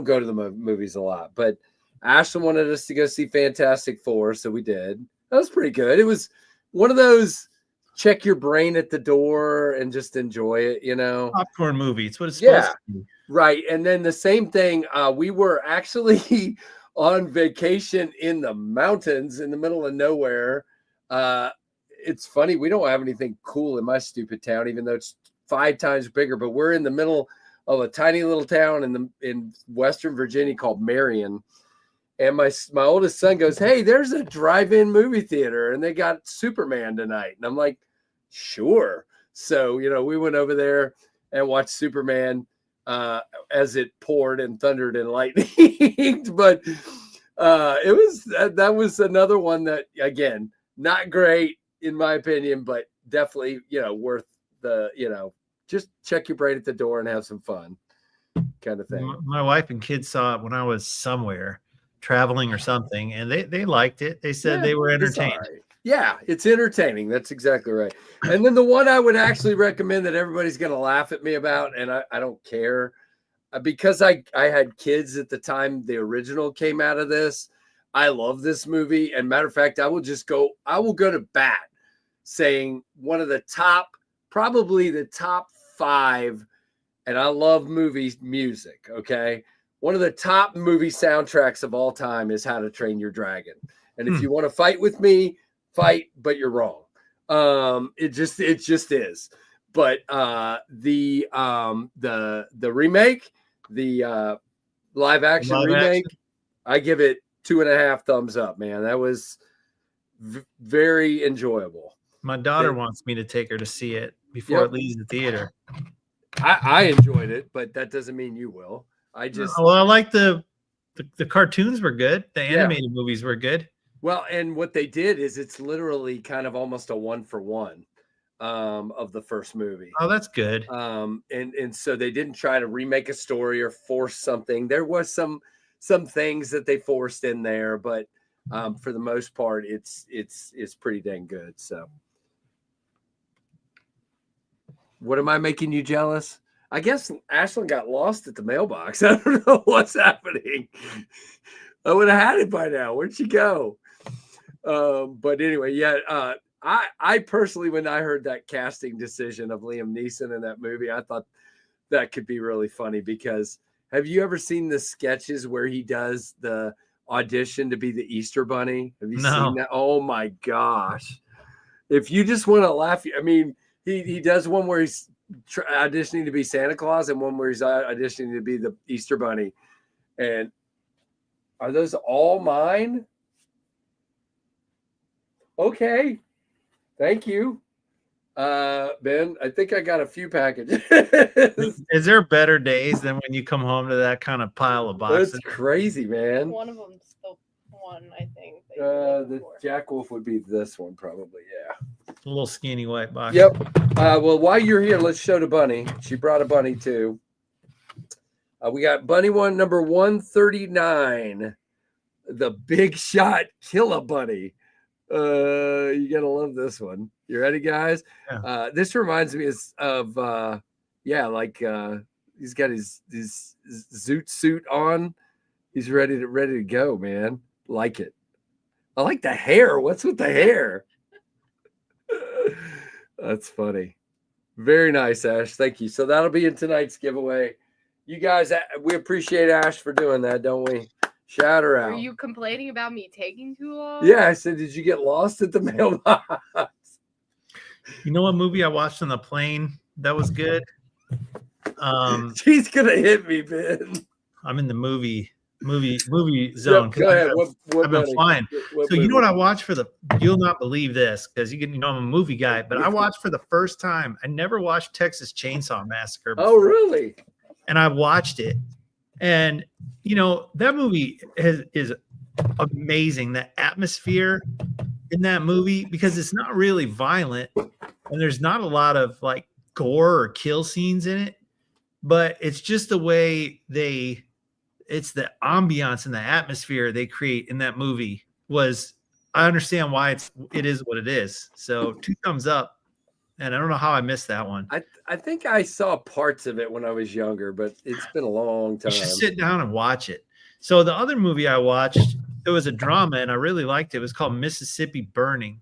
go to the movies a lot, but Ashlyn wanted us to go see Fantastic Four, so we did. That was pretty good. It was one of those check your brain at the door and just enjoy it, Popcorn movie. It's what it's supposed to be. Right. And then the same thing, we were actually on vacation in the mountains in the middle of nowhere. It's funny, we don't have anything cool in my stupid town, even though it's 5 times bigger, but we're in the middle of a tiny little town in Western Virginia called Marion. And my oldest son goes, "Hey, there's a drive-in movie theater and they got Superman tonight." And I'm like, "Sure." So, we went over there and watched Superman as it poured and thundered and lightning. But that was another one that, again, not great in my opinion, but definitely, worth the, just check your brain at the door and have some fun kind of thing. My wife and kids saw it when I was somewhere traveling or something, and they liked it. They said they were entertained. Right. Yeah, it's entertaining. That's exactly right. And then the one I would actually recommend that everybody's going to laugh at me about, and I don't care, because I had kids at the time the original came out of this. I love this movie. And matter of fact, I will go to bat saying one of the probably the top 5, and I love movie music, okay? One of the top movie soundtracks of all time is How to Train Your Dragon. And if you want to fight with me, fight, but you're wrong. It just is. But the remake, the live action remake, I give it 2.5 thumbs up, man. That was very enjoyable. My daughter wants me to take her to see it before it leaves the theater. I enjoyed it, but that doesn't mean you will. I like The cartoons were good. The animated movies were good. Well, and what they did is it's literally kind of almost a 1-for-1 of the first movie. Oh, that's good. And so they didn't try to remake a story or force something. There was some things that they forced in there, but for the most part, it's pretty dang good. So, what am I making you jealous? I guess Ashlyn got lost at the mailbox. I don't know what's happening. I would have had it by now. Where'd she go? But anyway, yeah. I personally, when I heard that casting decision of Liam Neeson in that movie, I thought that could be really funny because have you ever seen the sketches where he does the audition to be the Easter Bunny? Have you seen that? Oh my gosh. If you just want to laugh, I mean, he does one where he's auditioning to be Santa Claus and one where he's auditioning to be the Easter Bunny. And are those all mine? Okay. Thank you. Ben, I think I got a few packages. Is there better days than when you come home to that kind of pile of boxes? That's crazy, man. One of them's the one, I think. The Jack Wolf would be this one, probably. Yeah. A little skinny white box. Yep. Well, while you're here, let's show the bunny. She brought a bunny too. We got bunny one, number 139. The Big Shot Kill-A-Bunny. You gotta love this one. You ready, guys? Yeah. This reminds me of he's got his zoot suit on. He's ready to go, man. Like it. I like the hair. What's with the hair? That's funny. Very nice, Ash. Thank you. So that'll be in tonight's giveaway. You guys, we appreciate Ash for doing that, don't we? Shout her out. Are you complaining about me taking too long? Yeah, I said, did you get lost at the mailbox? You know what movie I watched on the plane that was good? She's gonna hit me, Ben. I'm in the movie zone. Yep, go ahead. I've been flying. So you know what I watched you'll not believe this because I'm a movie guy, but I watched for the first time. I never watched Texas Chainsaw Massacre before. Oh, really? And I watched it. And that movie is amazing. The atmosphere in that movie, because it's not really violent and there's not a lot of like gore or kill scenes in it, but it's just the way it's the ambiance and the atmosphere they create in that movie I understand why it is what it is. So 2 thumbs up. And I don't know how I missed that one. I think I saw parts of it when I was younger, but it's been a long time. You should sit down and watch it. So the other movie I watched, it was a drama, and I really liked it. It was called Mississippi Burning.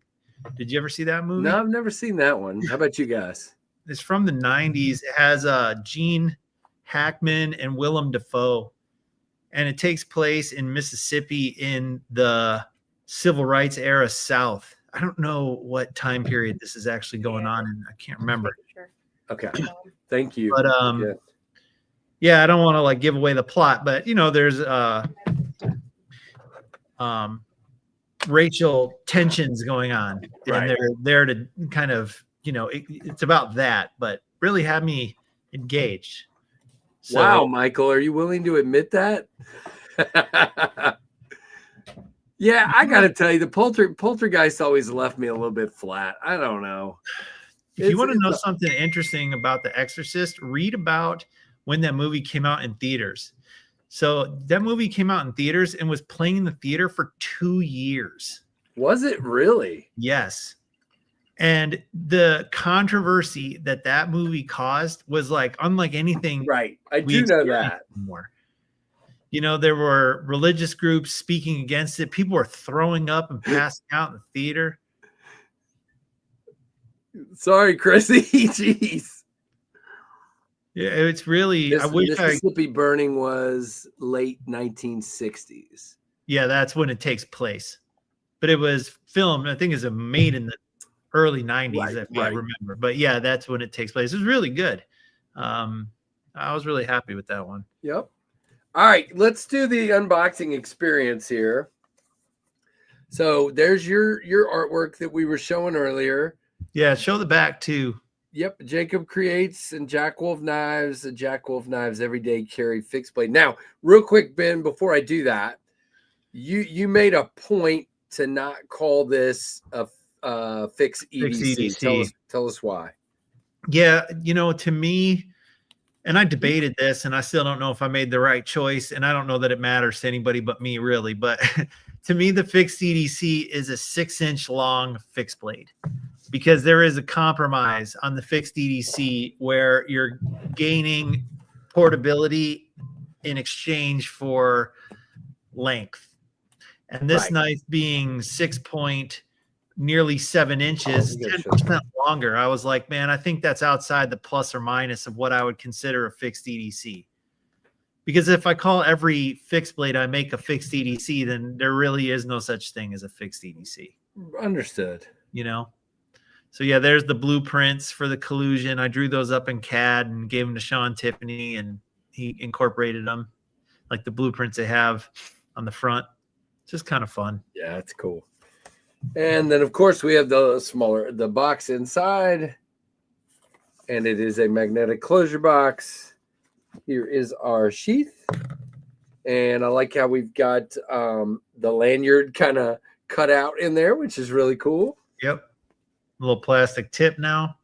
Did you ever see that movie? No, I've never seen that one. How about you guys? It's from the 90s. It has Gene Hackman and Willem Dafoe, and it takes place in Mississippi in the Civil Rights era South. I don't know what time period this is actually going on, and I can't remember. Sure. Okay. Thank you. But yeah, I don't want to like give away the plot, but there's racial tensions going on, right. And they're there to kind of, it's about that, but really had me engaged. So, wow, Michael, are you willing to admit that? Yeah, I got to tell you, the Poltergeist always left me a little bit flat. I don't know. If you want to know something interesting about The Exorcist, read about when that movie came out in theaters. So that movie came out in theaters and was playing in the theater for 2 years. Was it really? Yes. And the controversy that movie caused was like unlike anything. Right. I do know that. More. There were religious groups speaking against it. People were throwing up and passing out in the theater. Sorry, Chrissy. Jeez. Yeah, it's really. Mississippi Burning was late 1960s. Yeah, that's when it takes place. But it was filmed, I think, made in the early 90s, if I remember. But yeah, that's when it takes place. It was really good. I was really happy with that one. Yep. All right, let's do the unboxing experience here. So there's your artwork that we were showing earlier. Yeah, show the back too. Yep, Jacob creates and Jack Wolf knives. The Jack Wolf knives everyday carry fixed blade. Now, real quick, Ben, before I do that, you made a point to not call this a fixed EDC. EDC. Tell us why. Yeah, to me, and I debated this, and I still don't know if I made the right choice, and I don't know that it matters to anybody but me, really. But to me, the fixed EDC is a 6-inch long fixed blade, because there is a compromise on the fixed EDC where you're gaining portability in exchange for length. And this knife being 6 point, nearly 7 inches, 10% longer. I was like, man, I think that's outside the plus or minus of what I would consider a fixed EDC. Because if I call every fixed blade I make a fixed EDC, then there really is no such thing as a fixed EDC. Understood. So yeah, there's the blueprints for the Collusion. I drew those up in CAD and gave them to Sean Tiffany, and he incorporated them, like the blueprints they have on the front. It's just kind of fun. Yeah, that's cool. And then, of course, we have the box inside, and it is a magnetic closure box. Here is our sheath, and I like how we've got the lanyard kind of cut out in there, which is really cool. Yep. A little plastic tip now.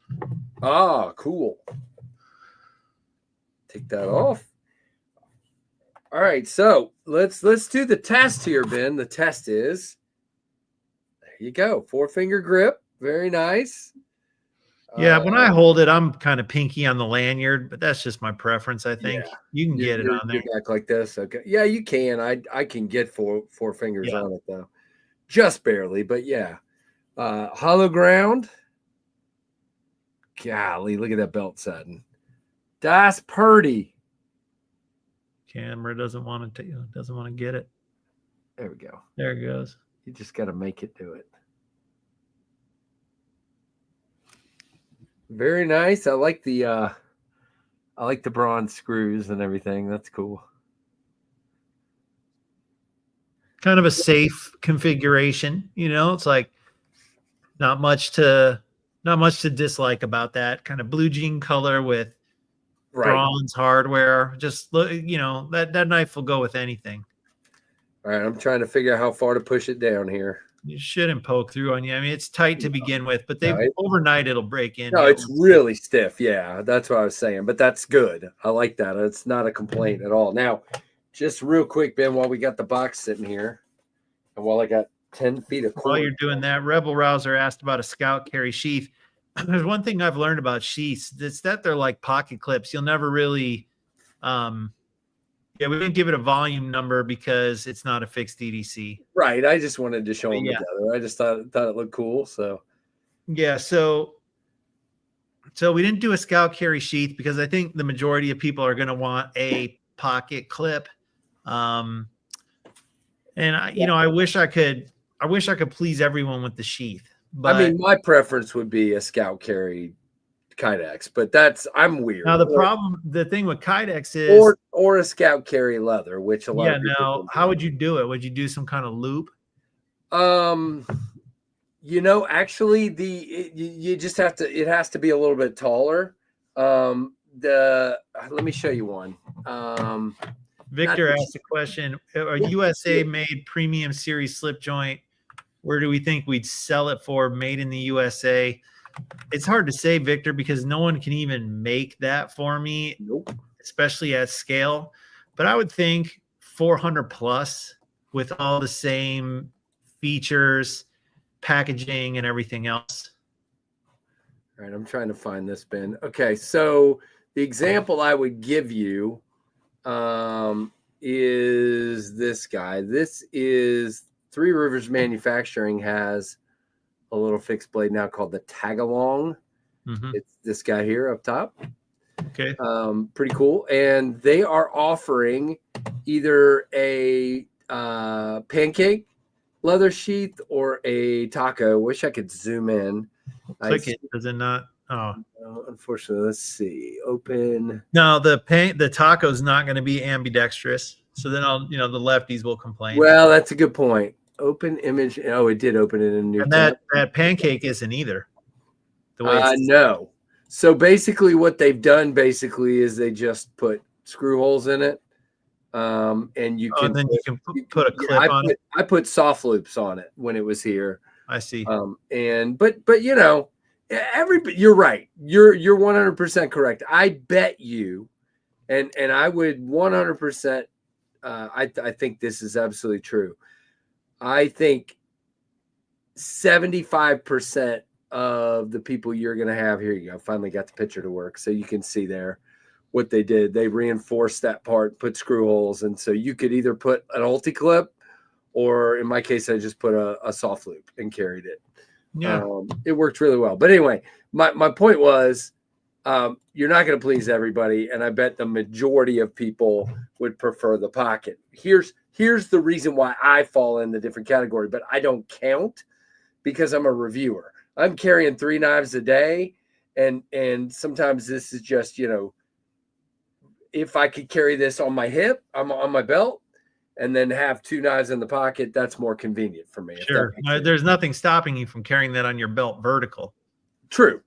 Ah, cool. Take that off. All right, so let's do the test here, Ben. The test is, there you go, 4-finger grip, very nice. Yeah, when I hold it, I'm kind of pinky on the lanyard, but that's just my preference. I think you can get it on there. Back like this, okay? Yeah, you can. I can get four fingers on it though, just barely, but yeah. Hollow ground. Golly, look at that belt setting. That's purty. Camera doesn't want to get it. There we go. There it goes. You just got to make it do it. Very nice. I like the bronze screws and everything. That's cool. Kind of a safe configuration, it's like not much to dislike about that. Kind of blue jean color with bronze hardware. Just look, that knife will go with anything. All right, I'm trying to figure out how far to push it down here. You shouldn't poke through on you. I mean, it's tight to begin with, but overnight it'll break in. No, it's really stiff. Yeah, that's what I was saying, but that's good. I like that. It's not a complaint at all. Now, just real quick, Ben, while we got the box sitting here, and while I got 10 feet of cord. While you're doing that, Rebel Rouser asked about a scout carry sheath. There's one thing I've learned about sheaths. It's that they're like pocket clips. You'll never really, we didn't give it a volume number because it's not a fixed EDC. Right. I just wanted to show them together. I just thought it looked cool. So, yeah. So we didn't do a scout carry sheath because I think the majority of people are going to want a pocket clip. And I wish I could please everyone with the sheath. But I mean, my preference would be a scout carry Kydex, but I'm weird. Now the thing with Kydex is or a scout carry leather, which a lot of people now how would you do it? Would you do some kind of loop? Actually you just have to, it has to be a little bit taller. Let me show you one. Victor asked a question. A USA made premium series slip joint, where do we think we'd sell it for, made in the USA? It's hard to say, Victor, because no one can even make that for me, especially at scale. But I would think 400 plus with all the same features, packaging, and everything else. All right, I'm trying to find this, Ben. Okay, so the example I would give you is this guy. This is Three Rivers Manufacturing has a little fixed blade now called the Tagalong. It's this guy here up top. Okay. Pretty cool. And they are offering either a pancake leather sheath or a taco. Wish I could zoom in. Click it. Does it not? Oh, unfortunately. Let's see. Open. No, the taco's not going to be ambidextrous. So then the lefties will complain. Well, that's a good point. Open image. Oh, it did open it in new. And that pancake isn't either. The way no. So basically what they've done is they just put screw holes in it. And you can, then you can put a clip on it. I put soft loops on it when it was here. I see. But you know, you're right. You're 100% correct. I bet you, and I would 100%. I think this is absolutely true. I think 75% of the people you're going to have here. You go. Finally got the picture to work, so you can see there what they did. They reinforced that part, put screw holes, and so you could either put an ulti clip, or in my case, I just put a soft loop and carried it. Yeah, it worked really well. But anyway, my point was, you're not going to please everybody, and I bet the majority of people would prefer the pocket. Here's the reason why I fall in the different category, but I don't count because I'm a reviewer. I'm carrying 3 knives a day, and sometimes this is just, you know, if I could carry this on my hip, I'm on my belt, and then have 2 knives in the pocket, that's more convenient for me. Sure. There's nothing stopping you from carrying that on your belt vertical. True.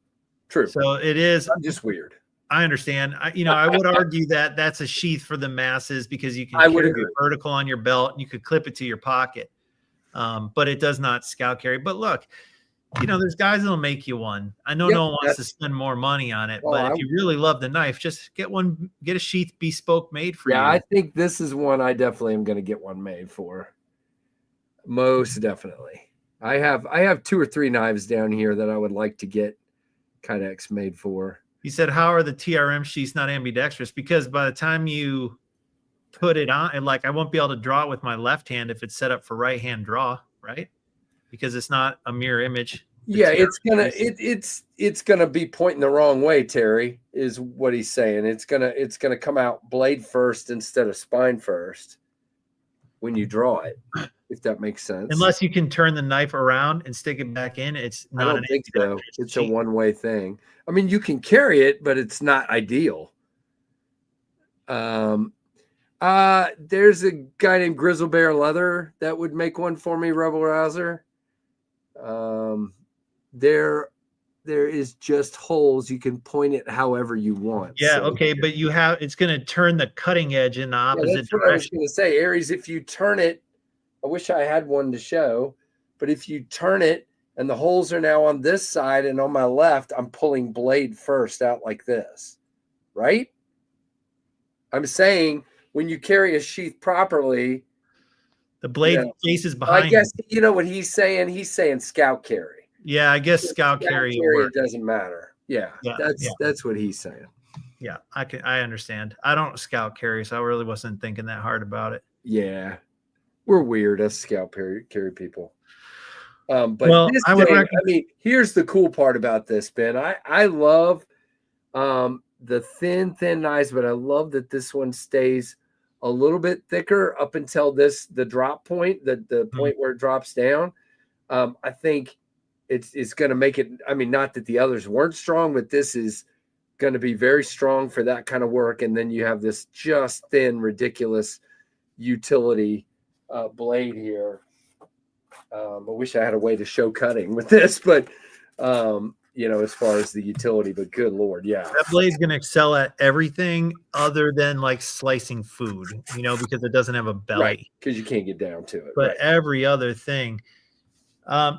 So it is. I'm just weird. I understand. I would argue that that's a sheath for the masses because you can carry it vertical on your belt and you could clip it to your pocket. But it does not scout carry. But look, there's guys that'll make you one. I know no one wants to spend more money on it, but if you really love the knife, just get a sheath bespoke made for you. Yeah, I think this is one I definitely am going to get one made for. Most definitely. I have 2 or 3 knives down here that I would like to get Kydex made for. He said, how are the TRM sheaths not ambidextrous? Because by the time you put it on, and I won't be able to draw it with my left hand if it's set up for right hand draw, right? Because it's not a mirror image. Yeah, it's gonna be pointing the wrong way, Terry, is what he's saying. It's gonna come out blade first instead of spine first when you draw it, if that makes sense. Unless you can turn the knife around and stick it back in, it's not. I don't think so. It's a one-way thing. I mean, you can carry it, but it's not ideal. There's a guy named Grizzle Bear Leather that would make one for me, Rebel Rouser. There is just holes. You can point it however you want. Yeah, so, okay, but it's going to turn the cutting edge in the opposite that's what direction. I was going to say, Aries, if you turn it, I wish I had one to show, but if you turn it and the holes are now on this side and on my left, I'm pulling blade first out like this, right? I'm saying when you carry a sheath properly, the blade faces behind. I guess you know what he's saying. He's saying scout carry. Yeah, I guess scout carry. It doesn't matter. Yeah, that's what he's saying. Yeah, I understand. I don't scout carry, so I really wasn't thinking that hard about it. Yeah, we're weird as scout carry people. But here's the cool part about this, Ben. I love the thin knives, but I love that this one stays a little bit thicker up until the drop point, the point where it drops down. I think it's going to make it. I mean, not that the others weren't strong, but this is going to be very strong for that kind of work. And then you have this just thin, ridiculous utility blade here. I wish I had a way to show cutting with this, but as far as the utility, but good Lord. Yeah. That blade's going to excel at everything other than slicing food, because it doesn't have a belly. Right. Because you can't get down to it. But every other thing.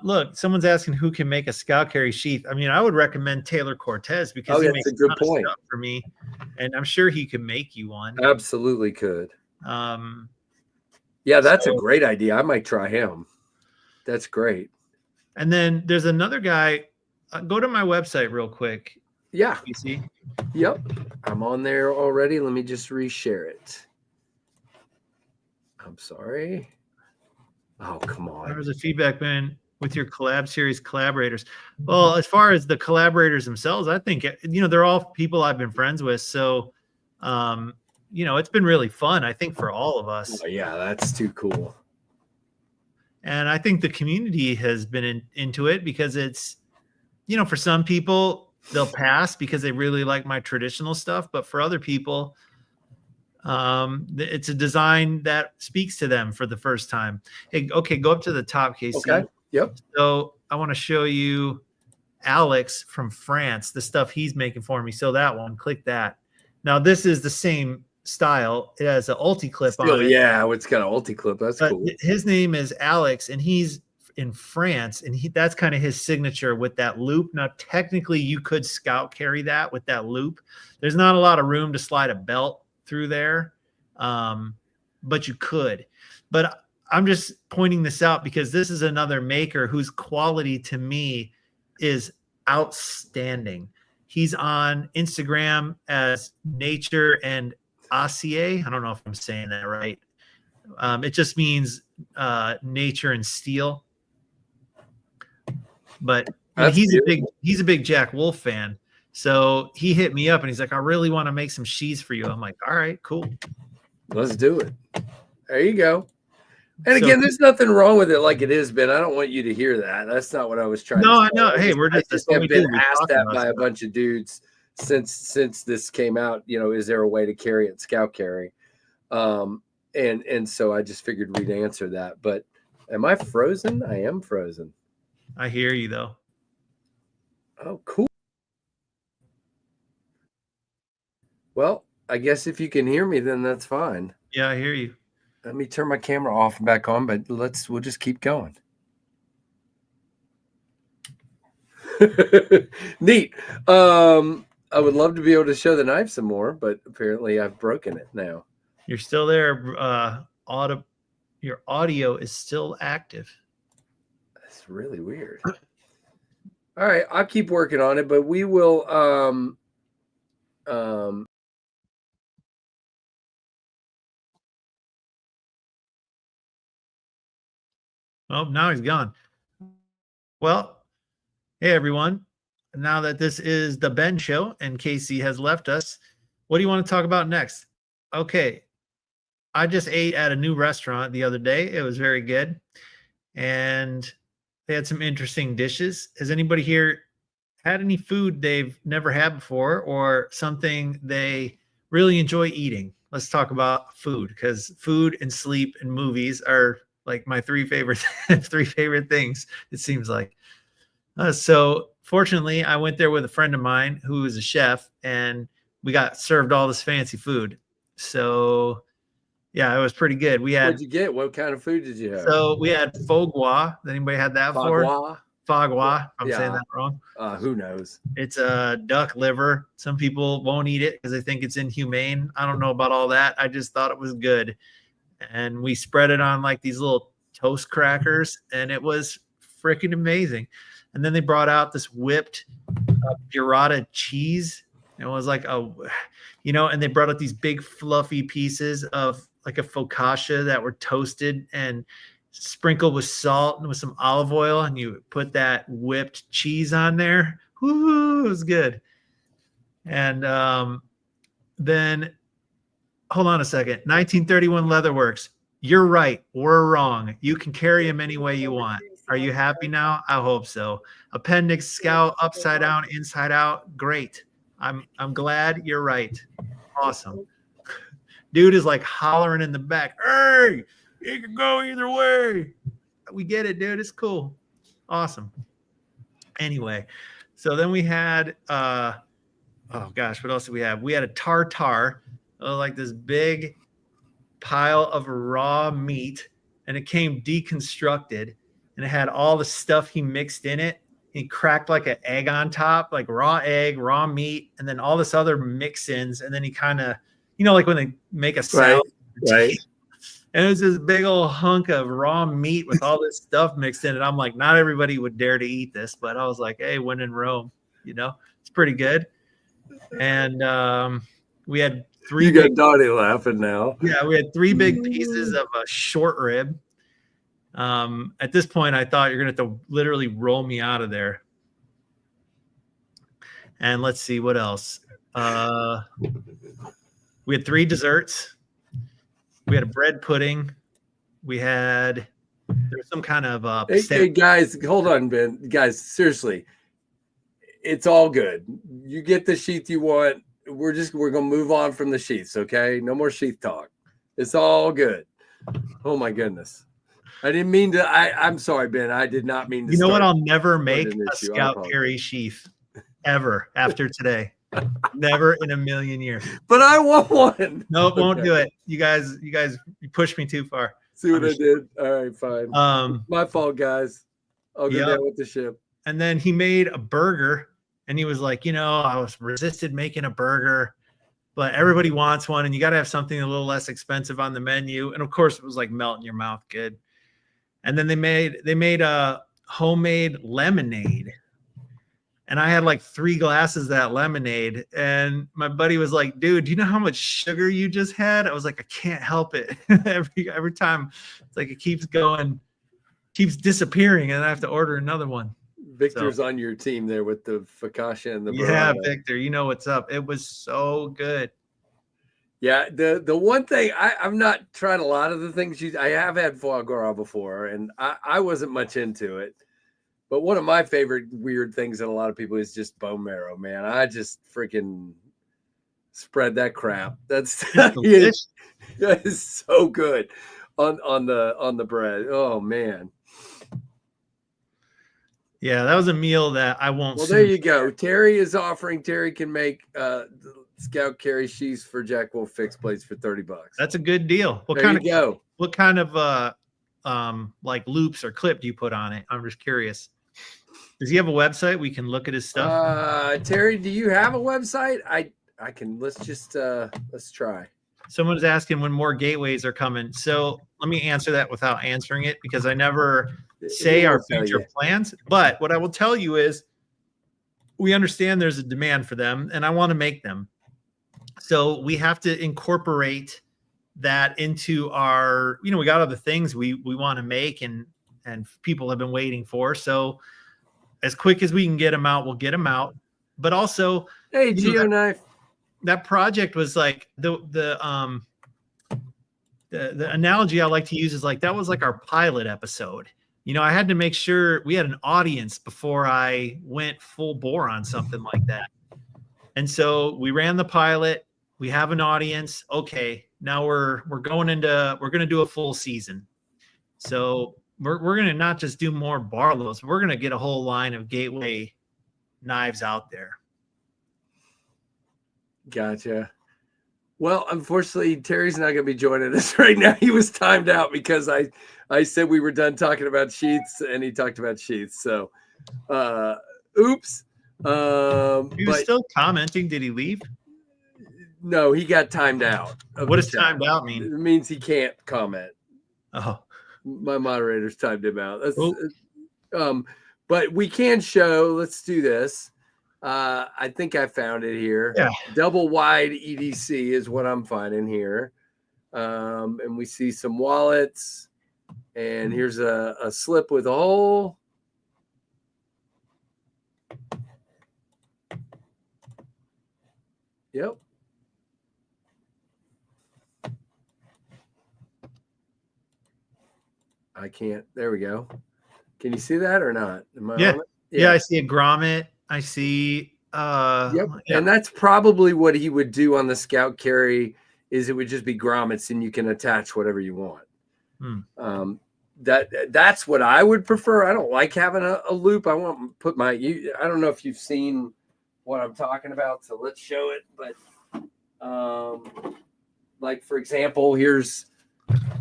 Look, someone's asking who can make a scout carry sheath. I mean, I would recommend Taylor Cortez because he makes a good point for me, and I'm sure he could make you one. Absolutely could. Yeah, that's a great idea. I might try him. That's great. And then there's another guy. Go to my website real quick. Yeah. PC. Yep. I'm on there already. Let me just reshare it. I'm sorry. Oh, come on. There was a feedback, man, with your collab series collaborators. Well, as far as the collaborators themselves, I think, they're all people I've been friends with. So, it's been really fun, I think, for all of us. Oh, yeah, that's too cool. And I think the community has been into it because it's, for some people, they'll pass because they really like my traditional stuff. But for other people, it's a design that speaks to them for the first time. Hey, okay, go up to the top, Casey. Okay. Yep. So I want to show you Alex from France, the stuff he's making for me. So that one, click that. Now this is the same style. It has an ulti clip on it. Yeah, it's got an ulti clip. That's cool. His name is Alex, and he's in France, and that's kind of his signature with that loop. Now, technically, you could scout carry that with that loop. There's not a lot of room to slide a belt through there, but you could. But I'm just pointing this out because this is another maker whose quality to me is outstanding. He's on Instagram as Nature and Acier. I don't know if I'm saying that right. It just means nature and steel. But he's a big Jack Wolf fan. So he hit me up and he's like, I really want to make some sheaths for you. I'm like, all right, cool. Let's do it. There you go. And again, there's nothing wrong with it like it is, Ben. I don't want you to hear that. That's not what I was trying to say. No, I know. Hey, I just have been asked that by a bunch of dudes since this came out. Is there a way to carry it scout carry? And so I just figured we'd answer that. But am I frozen? I am frozen. I hear you though. Oh, cool. Well, I guess if you can hear me, then that's fine. Yeah, I hear you. Let me turn my camera off and back on, but we'll just keep going. Neat. I would love to be able to show the knife some more, but apparently I've broken it now. You're still there. Your audio is still active. That's really weird. All right, I'll keep working on it, but we will Oh, now he's gone. Well, hey everyone. Now that this is the Ben show and Casey has left us, what do you want to talk about next? Okay. I just ate at a new restaurant the other day. It was very good. And they had some interesting dishes. Has anybody here had any food they've never had before or something they really enjoy eating? Let's talk about food, because food and sleep and movies are like my three favorite things, it seems like. So fortunately, I went there with a friend of mine who is a chef, and we got served all this fancy food. So yeah, it was pretty good. What'd you get? What kind of food did you have? So we had foie gras. Anybody had that before? Foie gras. I'm saying that wrong. Who knows? It's a duck liver. Some people won't eat it because they think it's inhumane. I don't know about all that. I just thought it was good. And we spread it on like these little toast crackers, and it was freaking amazing. And then they brought out this whipped burrata cheese. It was like and they brought out these big fluffy pieces of like a focaccia that were toasted and sprinkled with salt and with some olive oil, and you put that whipped cheese on there. Woo, it was good. And then hold on a second. 1931 Leatherworks. You're right. We're wrong. You can carry them any way you want. Are you happy now? I hope so. Appendix scout, upside down, inside out. Great. I'm glad you're right. Awesome. Dude is like hollering in the back. Hey, it can go either way. We get it, dude. It's cool. Awesome. Anyway, so then we had oh gosh, what else did we have? We had a tartare, like this big pile of raw meat, and it came deconstructed, and it had all the stuff he mixed in it. He cracked like an egg on top, like raw egg, raw meat, and then all this other mix-ins, and then he kind of, like when they make a salad. Right. And it was this big old hunk of raw meat with all this stuff mixed in it. I'm like, not everybody would dare to eat this, but I was like, hey, when in Rome, it's pretty good. And we had three. You got Donnie laughing now. Yeah, we had 3 big pieces of a short rib. At this point, I thought you're going to have to literally roll me out of there. And let's see what else. We had 3 desserts. We had a bread pudding. There was some kind of hey guys, hold on, Ben. Guys, seriously, it's all good. You get the sheath you want. We're gonna move on from the sheaths, okay? No more sheath talk. It's all good. Oh my goodness. I didn't mean to. I'm sorry, Ben. I did not mean to. You know what? start I'll never make an a issue. I scout apologize. carry sheath ever after today. Never in a million years. But I want one. No, it won't Okay. do it. You guys, you pushed me too far. See what I did? All right, fine. My fault, guys. I'll go down with the ship. And then he made a burger, and he was like, I was resisted making a burger, but everybody wants one, and you got to have something a little less expensive on the menu. And of course, it was like melt in your mouth good. And then they made a homemade lemonade. And I had like 3 glasses of that lemonade. And my buddy was like, dude, do you know how much sugar you just had? I was like, I can't help it. every time it's like it keeps going, keeps disappearing, and I have to order another one. Victor's on your team there with the focaccia and the burrata. Victor, you know what's up. It was so good. Yeah, the one thing I've not tried a lot of the things I have had foie gras before, and I wasn't much into it. But one of my favorite weird things that a lot of people is just bone marrow, man. I just freaking spread that crap. That's it is so good on the bread. Oh man. Yeah, that was a meal that I won't. Well, there you go. Terry is offering. Terry can make the Scout Carry sheaths for Jack Wolf fixed plates for $30. That's a good deal. What kind of like loops or clip do you put on it? I'm just curious. Does he have a website we can look at his stuff? Terry, do you have a website? I can. Let's try. Someone's asking when more gateways are coming. So let me answer that without answering it, because I never say our future plans. But what I will tell you is we understand there's a demand for them, and I want to make them. So we have to incorporate that into our, we got other things we want to make and people have been waiting for. So as quick as we can get them out, we'll get them out. But also, hey, Geoknife, that project was like the analogy I like to use is like that was like our pilot episode. I had to make sure we had an audience before I went full bore on something like that. And so we ran the pilot. We have an audience. Okay, now we're going to do a full season. So we're going to not just do more Barlows. We're going to get a whole line of Gateway knives out there. Gotcha. Well, unfortunately, Terry's not going to be joining us right now. He was timed out because I said we were done talking about sheaths, and he talked about sheaths. So, oops. He was still commenting. Did he leave? No, he got timed out. What does timed out mean? It means he can't comment. Oh. My moderator's timed him out. But we can show. Let's do this. I think I found it here. Yeah. Double wide EDC is what I'm finding here. And we see some wallets. And here's a slip with a hole. Yep. I can't. There we go. Can you see that or not? Am I on it? Yeah, I see a grommet. I see. Yep. Yeah. And that's probably what he would do on the Scout Carry. Is it would just be grommets, and you can attach whatever you want. That's what I would prefer. I don't like having a loop. I want to put I don't know if you've seen what I'm talking about, so let's show it. But like for example,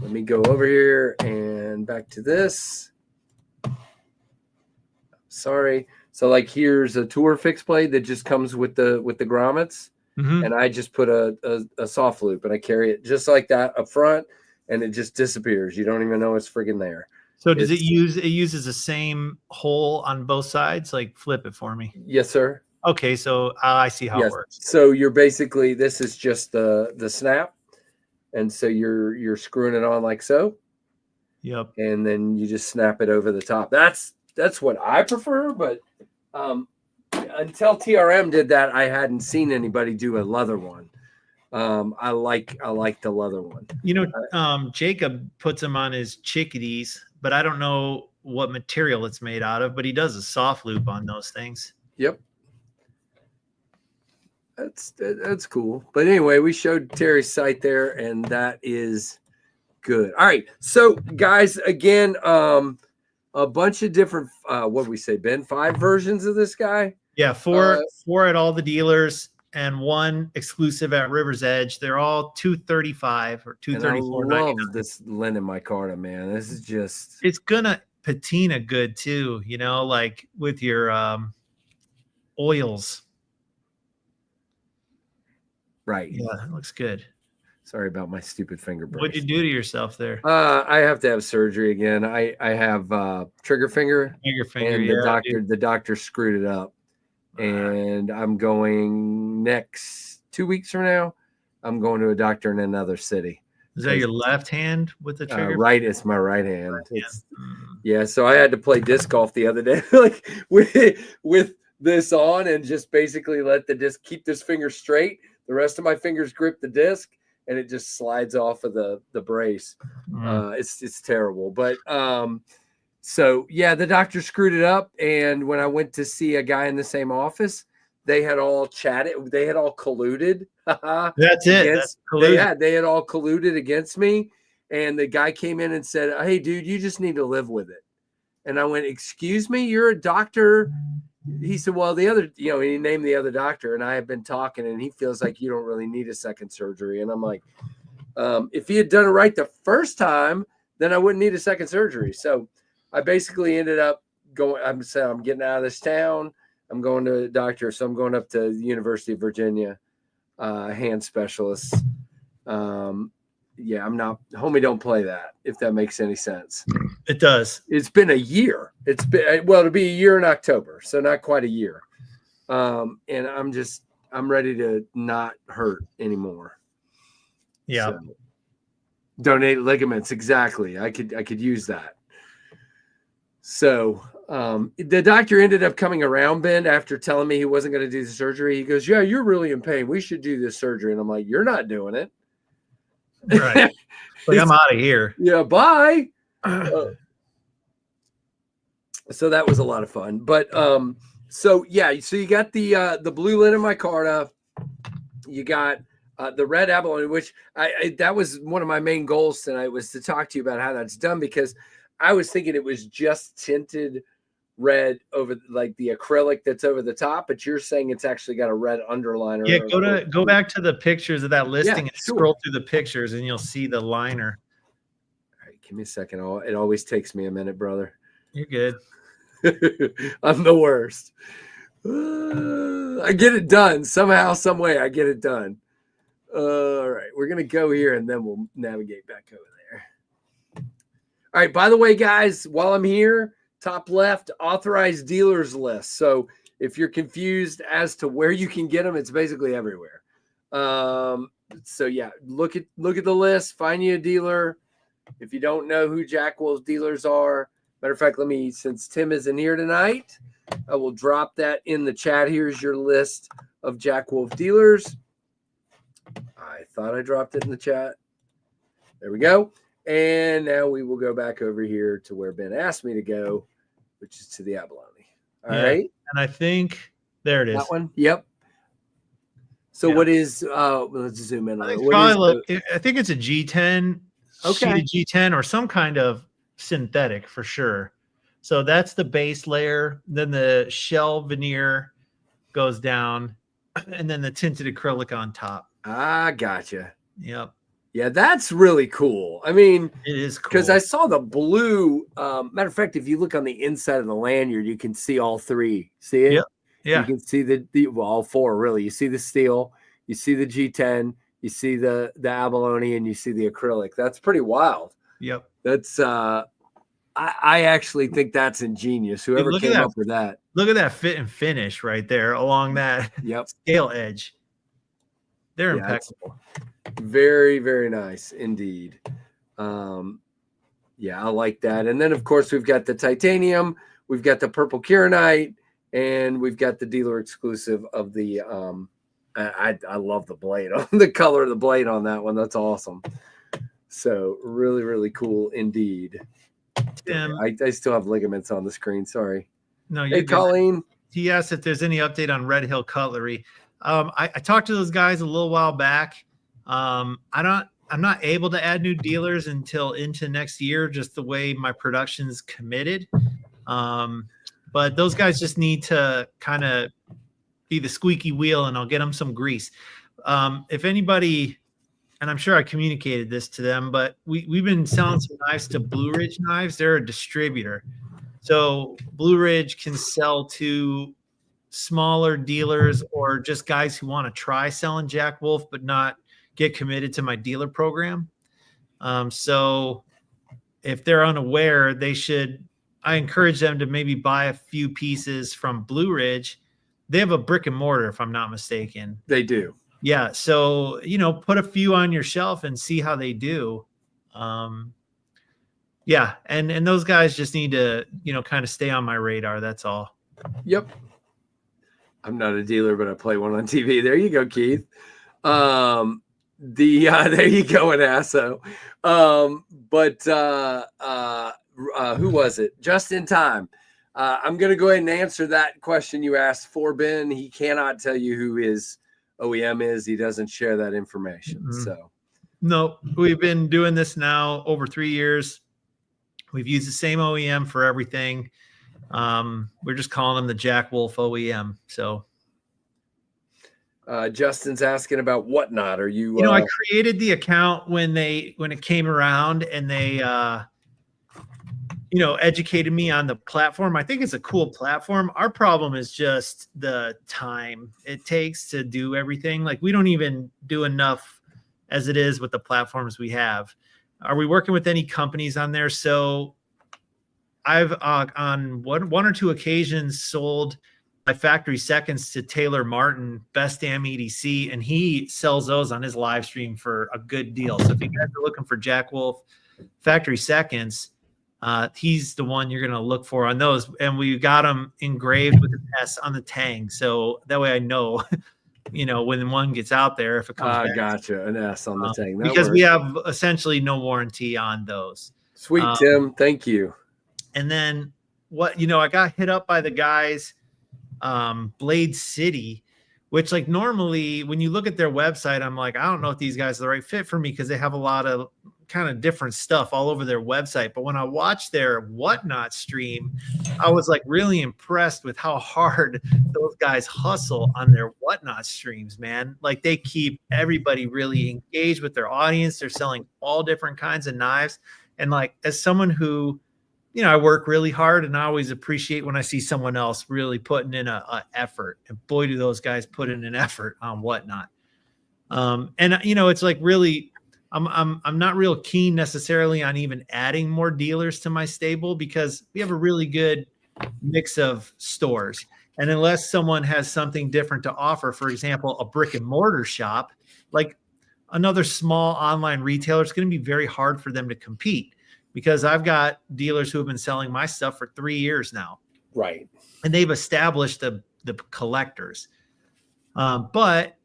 let me go over here and back to this. Sorry. So like here's a tour fixed blade that just comes with the grommets. Mm-hmm. And I just put a soft loop and I carry it just like that up front, and it just disappears. You don't even know it's friggin' there. So does it uses the same hole on both sides? Like flip it for me. Yes, sir. Okay, so I see how it works. So you're basically, this is just the snap. And so you're screwing it on like so. Yep. And then you just snap it over the top. That's what I prefer, but until TRM did that, I hadn't seen anybody do a leather one. I like the leather one. Jacob puts them on his chickadees, but I don't know what material it's made out of, but he does a soft loop on those things. Yep. That's cool. But anyway, we showed Terry's site there, and that is Good. All right. So, guys, again, a bunch of different, what do we say, Ben? 5 versions of this guy? Yeah, four at all the dealers and 1 exclusive at River's Edge. They're all $235 or $234.99. I love this linen micarta, man. This is just. It's gonna patina good too, you know, like with your oils. Right. Yeah, it looks good. Sorry about my stupid finger brace. What'd you do to yourself there? I have to have surgery again. I have trigger finger. And the doctor screwed it up. And I'm going next 2 weeks from now. I'm going to a doctor in another city. Is that your left hand with the trigger? Right, it's my right hand. Yeah, so I had to play disc golf the other day, like with this on, and just basically let the disc keep this finger straight. The rest of my fingers grip the disc, and it just slides off of the brace. It's terrible, but so yeah, the doctor screwed it up, and when I went to see a guy in the same office, they had all chatted, they had all colluded. That's it. They had all colluded against me, and the guy came in and said, "Hey, dude, you just need to live with it." And I went, "Excuse me, you're a doctor?" He said, "Well, the other, he named the other doctor, and I have been talking, and he feels like you don't really need a second surgery." And I'm like, if he had done it right the first time, then I wouldn't need a second surgery. So I basically ended up going, I'm saying, I'm getting out of this town. I'm going to a doctor. So I'm going up to the University of Virginia, hand specialist. Yeah, I'm not, homie, don't play that, if that makes any sense. It does. It's been a year. It'll be a year in October, so not quite a year. And I'm ready to not hurt anymore. Yeah. So, donate ligaments. Exactly. I could use that. So the doctor ended up coming around, Ben, after telling me he wasn't going to do the surgery. He goes, "Yeah, you're really in pain. We should do this surgery." And I'm like, "You're not doing it." Right. Like, I'm out of here. Yeah, bye. So that was a lot of fun. But so yeah, so you got the blue linen micarta, you got the red abalone, which that was one of my main goals tonight, was to talk to you about how that's done, because I was thinking it was just tinted red over like the acrylic that's over the top, but you're saying it's actually got a red underliner. Yeah, go back to the pictures of that listing, and sure. Scroll through the pictures and you'll see the liner. All right, give me a second. It always takes me a minute, brother. You're good. I'm the worst. I get it done somehow, some way. I get it done. All right, we're gonna go here and then we'll navigate back over there. All right. By the way, guys, while I'm here, top left, authorized dealers list. So if you're confused as to where you can get them, it's basically everywhere. So yeah, look at the list, find you a dealer. If you don't know who Jack Wolf's dealers are, matter of fact, since Tim isn't here tonight, I will drop that in the chat. Here's your list of Jack Wolf dealers. I thought I dropped it in the chat. There we go. And now we will go back over here to where Ben asked me to go, which is to the abalone. All right. And I think there it is. That one? Yep. So what is, let's zoom in on it. I think it's a G10, okay, sheeted G10 or some kind of synthetic for sure. So that's the base layer. Then the shell veneer goes down, and then the tinted acrylic on top. Ah, gotcha. Yep. Yeah, that's really cool. I mean, it is cool because I saw the blue. Matter of fact, if you look on the inside of the lanyard, you can see all three. See it? Yep. Yeah. You can see all four, really. You see the steel, you see the G10, you see the abalone, and you see the acrylic. That's pretty wild. Yep. That's I actually think that's ingenious. Whoever came up with that. Look at that fit and finish right there along that scale edge. They're impeccable. Very, very nice indeed. Yeah, I like that. And then, of course, we've got the titanium, we've got the purple kieranite, and we've got the dealer exclusive of the I love the blade, the color of the blade on that one. That's awesome. So really, really cool indeed. I still have ligaments on the screen. Sorry. No, hey, Colleen. He asked if there's any update on Red Hill Cutlery. I talked to those guys a little while back. I I'm not able to add new dealers until into next year, just the way my production's committed. But those guys just need to kind of be the squeaky wheel, and I'll get them some grease. If anybody, and I'm sure I communicated this to them, but we've been selling some knives to Blue Ridge Knives. They're a distributor. So Blue Ridge can sell to smaller dealers or just guys who want to try selling Jack Wolf but not get committed to my dealer program. So if they're unaware, I encourage them to maybe buy a few pieces from Blue Ridge. They have a brick and mortar, if I'm not mistaken. They do. Yeah. So, put a few on your shelf and see how they do. Yeah. And those guys just need to, kind of stay on my radar. That's all. Yep. I'm not a dealer, but I play one on TV. There you go, Keith. There you go, Anasso. Who was it? Just in time. I'm going to go ahead and answer that question you asked for Ben. He cannot tell you who his OEM is. He doesn't share that information. Mm-hmm. So, no, we've been doing this now over 3 years. We've used the same OEM for everything. We're just calling them the Jack Wolf OEM. So, Justin's asking about Whatnot. Are you? I created the account when it came around, and they, educated me on the platform. I think it's a cool platform. Our problem is just the time it takes to do everything. Like, we don't even do enough as it is with the platforms we have. Are we working with any companies on there? So I've on one or two occasions sold my factory seconds to Taylor Martin, Best Damn EDC, and he sells those on his live stream for a good deal. So if you guys are looking for Jack Wolf factory seconds, he's the one you're going to look for on those. And we got them engraved with an S on the tang. So that way I know, when one gets out there, if it comes back. Gotcha. An S on the tang. Because we have essentially no warranty on those. Sweet, Tim. Thank you. And then I got hit up by the guys, Blade City, which, like, normally when you look at their website, I'm like, I don't know if these guys are the right fit for me because they have a lot of kind of different stuff all over their website. But when I watched their Whatnot stream, I was like really impressed with how hard those guys hustle on their Whatnot streams, man. Like, they keep everybody really engaged with their audience. They're selling all different kinds of knives. And, like, as someone who, I work really hard, and I always appreciate when I see someone else really putting in a effort. And boy, do those guys put in an effort on Whatnot. And it's like, really, I'm not real keen necessarily on even adding more dealers to my stable because we have a really good mix of stores. And unless someone has something different to offer, for example, a brick and mortar shop, like another small online retailer, it's going to be very hard for them to compete. Because I've got dealers who have been selling my stuff for 3 years now. Right. And they've established the collectors. But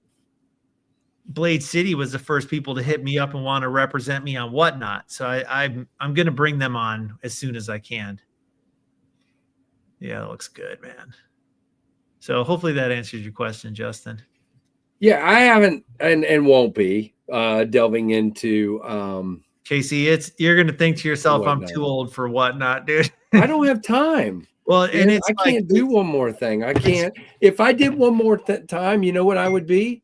Blade City was the first people to hit me up and want to represent me on Whatnot. So I'm going to bring them on as soon as I can. Yeah, it looks good, man. So hopefully that answers your question, Justin. Yeah, I haven't and won't be delving into Casey, you're going to think to yourself, Whatnot. I'm too old for Whatnot, dude. I don't have time. Well, and I can't do one more thing. I can't. If I did one more time, you know what I would be?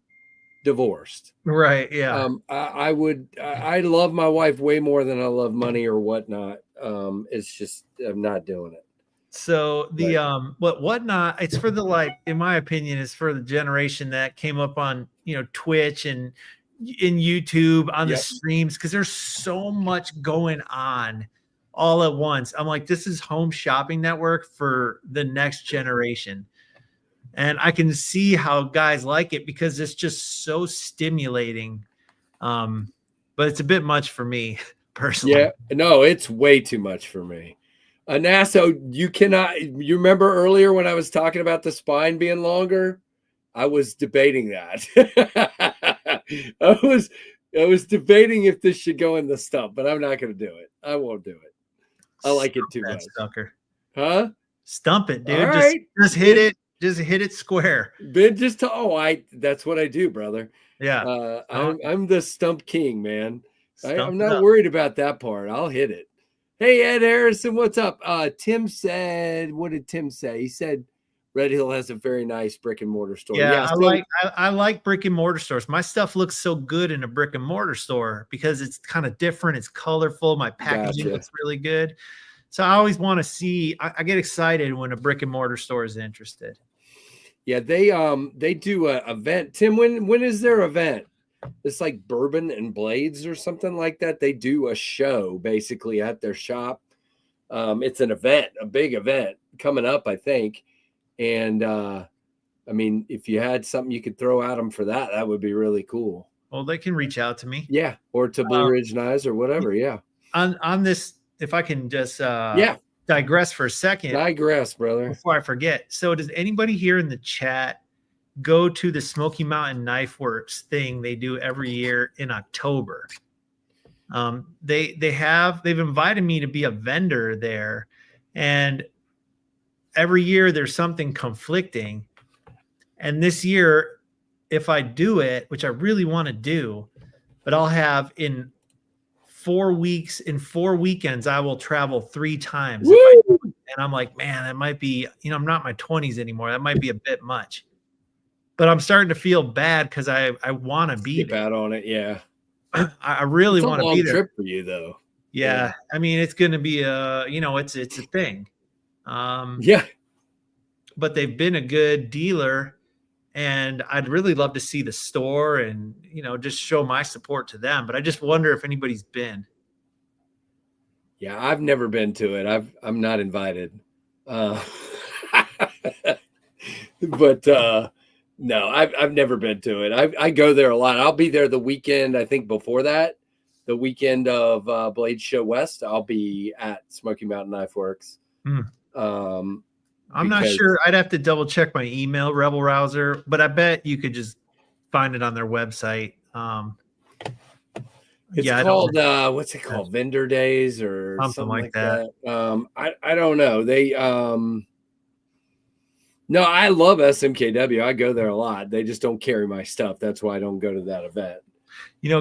Divorced. Right. Yeah. I would. I love my wife way more than I love money or Whatnot. It's just I'm not doing it. So Whatnot, it's for the, like, in my opinion, it's for the generation that came up on Twitch and in YouTube on the streams, because there's so much going on all at once. I'm like, this is home shopping network for the next generation. And I can see how guys like it because it's just so stimulating. But it's a bit much for me personally. Yeah, no, it's way too much for me. Nasso, you remember earlier when I was talking about the spine being longer? I was debating that. I was debating if this should go in the stump, but I'm not going to do it. I won't do it. I like it too much. Sucker. Huh? Stump it, dude. All right. Just hit it. Just hit it square. Ben, that's what I do, brother. Yeah. I'm the stump king, man. Stump I'm it not up. worried about that part. I'll hit it. Hey, Ed Harrison, what's up? Tim said, what did Tim say? He said Red Hill has a very nice brick and mortar store. Yeah, So, I like brick and mortar stores. My stuff looks so good in a brick and mortar store because it's kind of different. It's colorful. My packaging Gotcha. looks really good. So I always want to see. I get excited when a brick and mortar store is interested. Yeah, they do a event. Tim, when is their event? It's like Bourbon and Blades or something like that. They do a show basically at their shop. It's an event, a big event coming up, I think. And I mean, if you had something you could throw at them for that, that would be really cool. Well, they can reach out to me. Yeah, or to Blue Ridge Knives or whatever. Yeah. On this, if I can just digress for a second. Digress, brother. Before I forget. So does anybody here in the chat go to the Smoky Mountain Knife Works thing they do every year in October? They've invited me to be a vendor there, and every year there's something conflicting. And this year, if I do it, which I really want to do, but I'll have in 4 weeks, in 4 weekends, I will travel 3 times. And I'm like, man, that might be, I'm not in my 20s anymore. That might be a bit much. But I'm starting to feel bad because I want to be Skip out on it. Yeah. I really want to be there. Trip for you though. Yeah. I mean, it's going to be it's a thing. Yeah. But they've been a good dealer, and I'd really love to see the store and, just show my support to them. But I just wonder if anybody's been. Yeah, I've never been to it. I'm not invited. But no, I've never been to it. I go there a lot. I'll be there the weekend, I think before that, the weekend of Blade Show West, I'll be at Smoky Mountain Knife Works. I'm not sure. I'd have to double check my email, Rebel Rouser, but I bet you could just find it on their website. It's called what's it called? Vendor Days or something like that. I don't know. They no, I love SMKW. I go there a lot. They just don't carry my stuff. That's why I don't go to that event.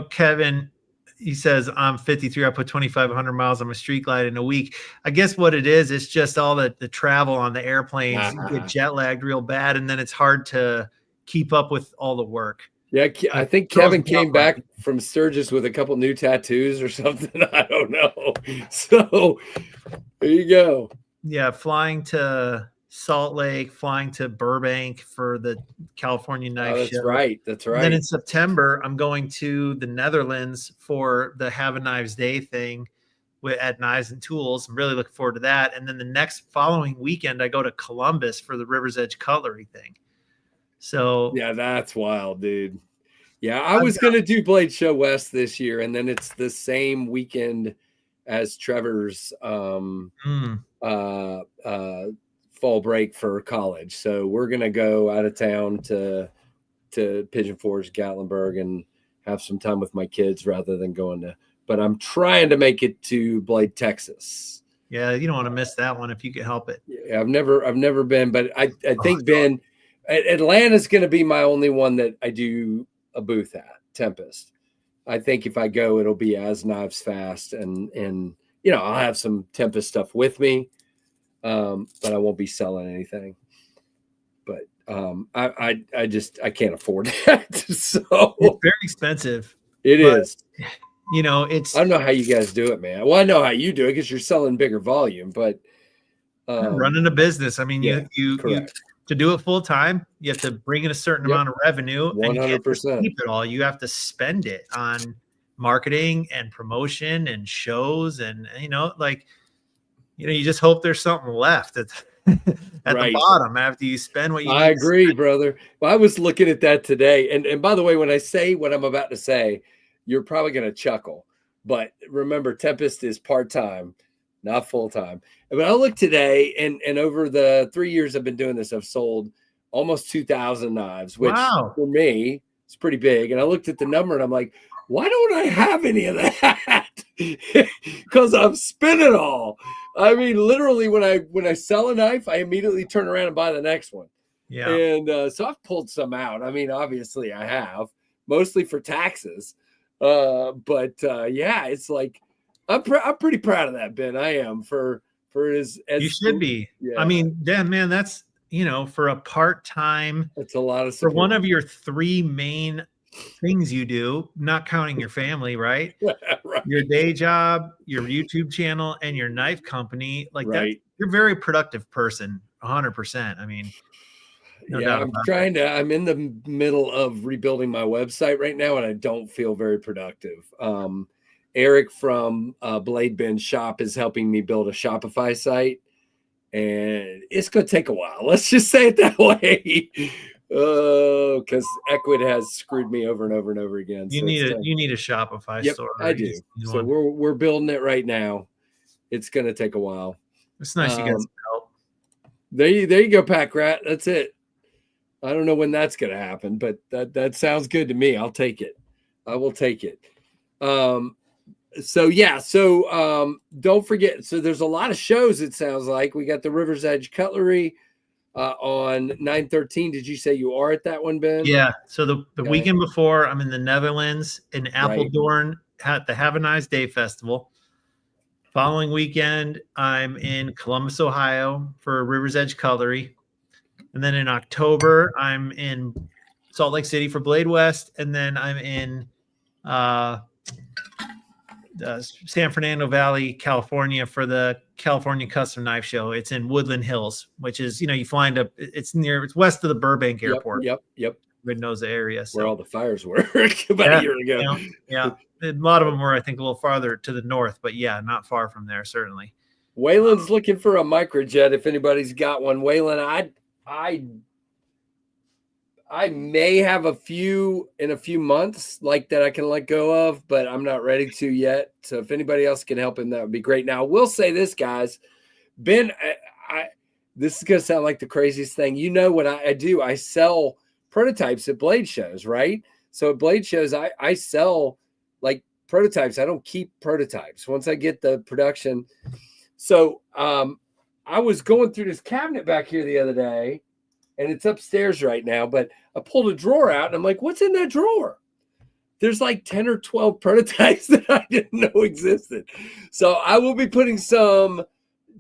Kevin, he says, I'm 53. I put 2,500 miles on my street glide in a week. I guess what it is, it's just all the travel on the airplanes. You get jet lagged real bad, and then it's hard to keep up with all the work. Yeah, I think Kevin came back from Sturgis with a couple new tattoos or something. I don't know. So there you go. Yeah, flying to Salt Lake, flying to Burbank for the California Knife Show. Right. That's right. And then in September, I'm going to the Netherlands for the Have a Knives Day thing at Knives and Tools. I'm really looking forward to that. And then the next following weekend, I go to Columbus for the River's Edge Cutlery thing. So yeah, that's wild, dude. Yeah, I was going to do Blade Show West this year, and then it's the same weekend as Trevor's fall break for college. So we're going to go out of town to Pigeon Forge, Gatlinburg, and have some time with my kids rather than but I'm trying to make it to Blade, Texas. Yeah, you don't want to miss that one if you can help it. Yeah, I've never been, but I think Ben, Atlanta's going to be my only one that I do a booth at, Tempest. I think if I go, it'll be as Knives Fast, and I'll have some Tempest stuff with me, but I won't be selling anything. But I can't afford that. So it's very expensive. It is. It's. I don't know how you guys do it, man. Well, I know how you do it because you're selling bigger volume, but running a business. I mean, you to do it full time, you have to bring in a certain amount of revenue, 100%. And you can't just keep it all. You have to spend it on marketing and promotion and shows, and you just hope there's something left at the bottom after you spend what you. I agree, brother. Well, I was looking at that today, and by the way, when I say what I'm about to say, you're probably going to chuckle, but remember, Tempest is part-time, not full-time. But I looked today, and over the 3 years I've been doing this, I've sold almost 2,000 knives, which for me is pretty big. And I looked at the number, and I'm like, why don't I have any of that? Because I've spent it all. I mean, literally, when I sell a knife, I immediately turn around and buy the next one. Yeah. And so I've pulled some out. I mean, obviously I have, mostly for taxes. But yeah, it's like I'm pretty proud of that, Ben. I am for as You should be. Yeah. I mean, damn, man, that's, for a part-time, It's a lot of for support. one of your 3 main things you do, not counting your family, right? Right. Your day job, your YouTube channel, and your knife company. Like Right. you're a very productive person, 100%. I mean, no doubt I'm about trying to. I'm in the middle of rebuilding my website right now, and I don't feel very productive. Eric from Blade Ben Shop is helping me build a Shopify site, and it's going to take a while. Let's just say it that way. Because Equid has screwed me over and over and over again. You need a Shopify Yep, store. I do. So we're building it right now. It's going to take a while. It's nice you get some help. There you go, Pack Rat. That's it. I don't know when that's going to happen, but that sounds good to me. I'll take it. I will take it. So yeah. So don't forget. So there's a lot of shows. It sounds like we got the River's Edge Cutlery on 9/13. Did you say you are at that one, Ben? Yeah. So the weekend before, I'm in the Netherlands in Apeldoorn at the Have a Nice Day Festival. Following weekend, I'm in Columbus, Ohio for River's Edge Cutlery. And then in October, I'm in Salt Lake City for Blade West. And then I'm in San Fernando Valley, California for the California Custom Knife Show. It's in Woodland Hills, which is, you fly into, it's west of the Burbank Airport. Yep. Everybody knows the area. So. Where all the fires were about a year ago. Yeah. A lot of them were, I think, a little farther to the north, but yeah, not far from there, certainly. Waylon's looking for a microjet. If anybody's got one, Waylon, I may have a few in a few months like that I can let go of, but I'm not ready to yet. So if anybody else can help him, that would be great. Now, we'll say this, guys. Ben, this is going to sound like the craziest thing. You know what I do? I sell prototypes at Blade shows, right? So at Blade shows, I sell like prototypes. I don't keep prototypes once I get the production. So I was going through this cabinet back here the other day, and it's upstairs right now, but I pulled a drawer out and I'm like, what's in that drawer? There's like 10 or 12 prototypes that I didn't know existed. So I will be putting some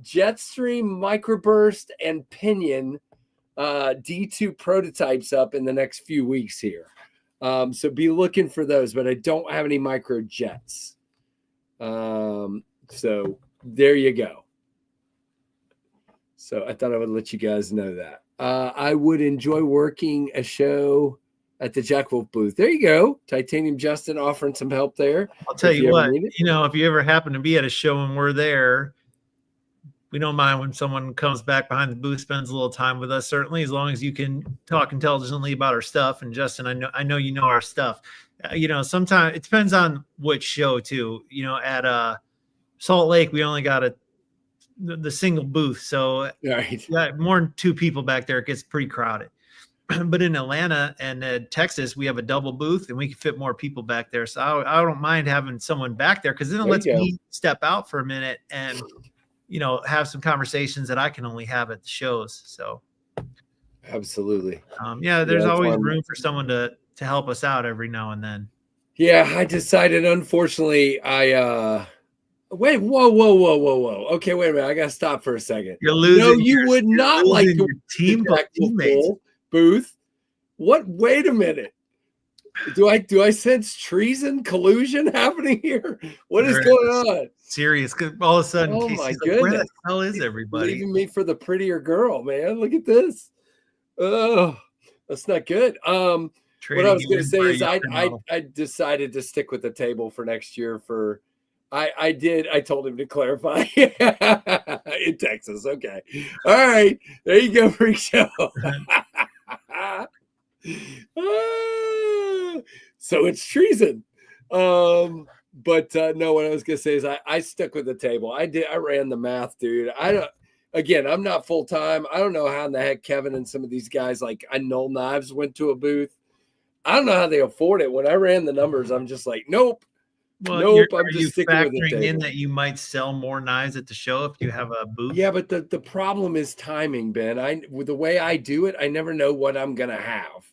Jetstream, Microburst, and Pinion D2 prototypes up in the next few weeks here. So be looking for those, but I don't have any micro jets. So there you go. So I thought I would let you guys know that. I would enjoy working a show at the Jack Wolf booth. There you go. Titanium Justin offering some help there. I'll tell you what, if you ever happen to be at a show and we're there, we don't mind when someone comes back behind the booth, spends a little time with us, certainly, as long as you can talk intelligently about our stuff. And Justin, I know you know our stuff. Sometimes it depends on which show too. At Salt Lake, we only got the single booth. So more than 2 people back there, it gets pretty crowded. But in Atlanta and Texas, we have a double booth and we can fit more people back there. So I don't mind having someone back there because then it lets me step out for a minute and, have some conversations that I can only have at the shows. So absolutely. There's always room for someone to help us out every now and then. Yeah, I decided, unfortunately, wait, whoa. Okay, wait a minute. I got to stop for a second. You're losing. No, you would not like your teammates. Booth. What? Wait a minute. Do I sense treason, collusion happening here? What is going on? Serious. All of a sudden, oh my goodness, where the hell is everybody? Leaving me for the prettier girl, man. Look at this. Oh, that's not good. What I was going to say is I decided to stick with the table for next year. I told him to clarify in Texas. Okay. All right. There you go, Freak Show. So it's treason. But no, what I was gonna say is I stuck with the table. I ran the math, dude. I'm not full time. I don't know how in the heck Kevin and some of these guys like Null Knives went to a booth. I don't know how they afford it. When I ran the numbers, I'm just like, nope. Well, Nope, are I'm you just sticking with the factoring in table. that you might sell more knives at the show if you have a booth? Yeah, but the problem is timing, Ben. With the way I do it, I never know what I'm gonna have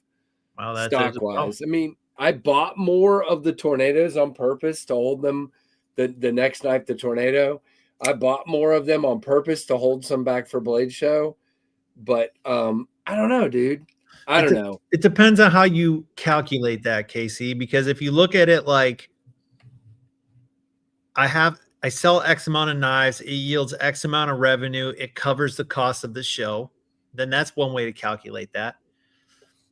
Well, there's stock a problem. wise. I mean, I bought more of the tornadoes on purpose to hold them. The next knife, the tornado, I bought more of them on purpose to hold some back for Blade Show. But I don't know, dude. I don't know. It depends on how you calculate that, Casey, because if you look at it like I sell X amount of knives, it yields X amount of revenue, it covers the cost of the show, then that's one way to calculate that.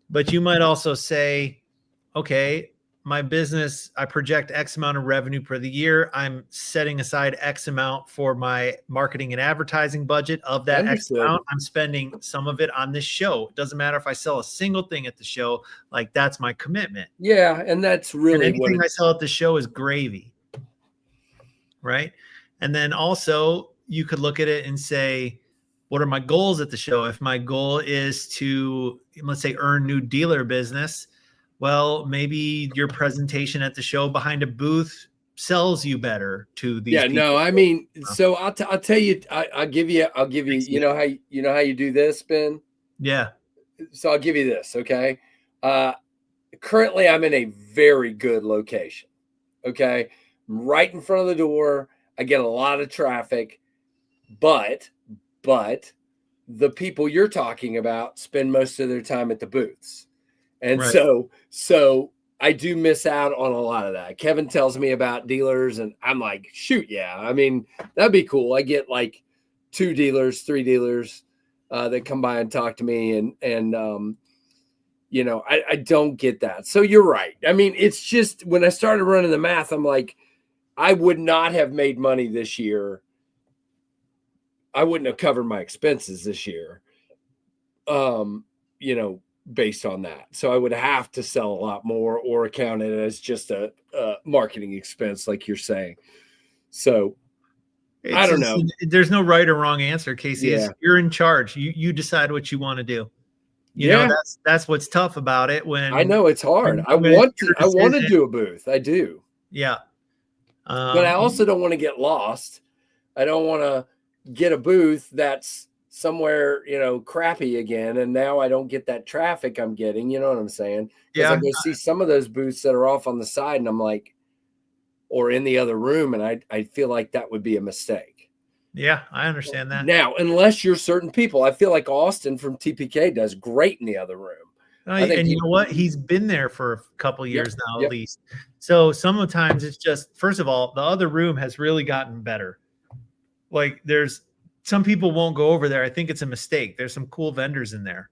But you might also say, okay, my business, I project X amount of revenue per the year. I'm setting aside X amount for my marketing and advertising budget. Of that X amount, I'm spending some of it on this show. It doesn't matter if I sell a single thing at the show, like that's my commitment. Yeah, and that's really and anything I sell at the show is gravy. Right. And then also you could look at it and say, what are my goals at the show? If my goal is to, let's say, earn new dealer business, well, maybe your presentation at the show behind a booth sells you better to these people. No, I mean, so I'll tell you, I'll give you, you know how you do this, Ben? Yeah. So I'll give you this, okay? Currently I'm in a very good location. Okay. I'm right in front of the door. I get a lot of traffic, but the people you're talking about spend most of their time at the booths. And right. so I do miss out on a lot of that. Kevin tells me about dealers and I'm like, shoot, yeah. I mean, that'd be cool. I get like 2 dealers, 3 dealers that come by and talk to me and you know, I don't get that. So you're right. I mean, it's just when I started running the math, I'm like, I would not have made money this year. I wouldn't have covered my expenses this year. You know, based on that. So I would have to sell a lot more or count it as just a marketing expense, like you're saying. So I don't know. There's no right or wrong answer, Casey. Yeah. You're in charge. You decide what you want to do. You know, that's what's tough about it. When I know it's hard. I want to do a booth. I do. Yeah. But I also don't want to get lost. I don't want to get a booth that's somewhere, you know, crappy again. And now I don't get that traffic I'm getting. You know what I'm saying? Because I go see some of those booths that are off on the side and I'm like, or in the other room. And I feel like that would be a mistake. Yeah, I understand that. Now, unless you're certain people, I feel like Austin from TPK does great in the other room. And you know what? He's been there for a couple years now, at least. So sometimes it's just, first of all, the other room has really gotten better. Like there's some people won't go over there. I think it's a mistake. There's some cool vendors in there.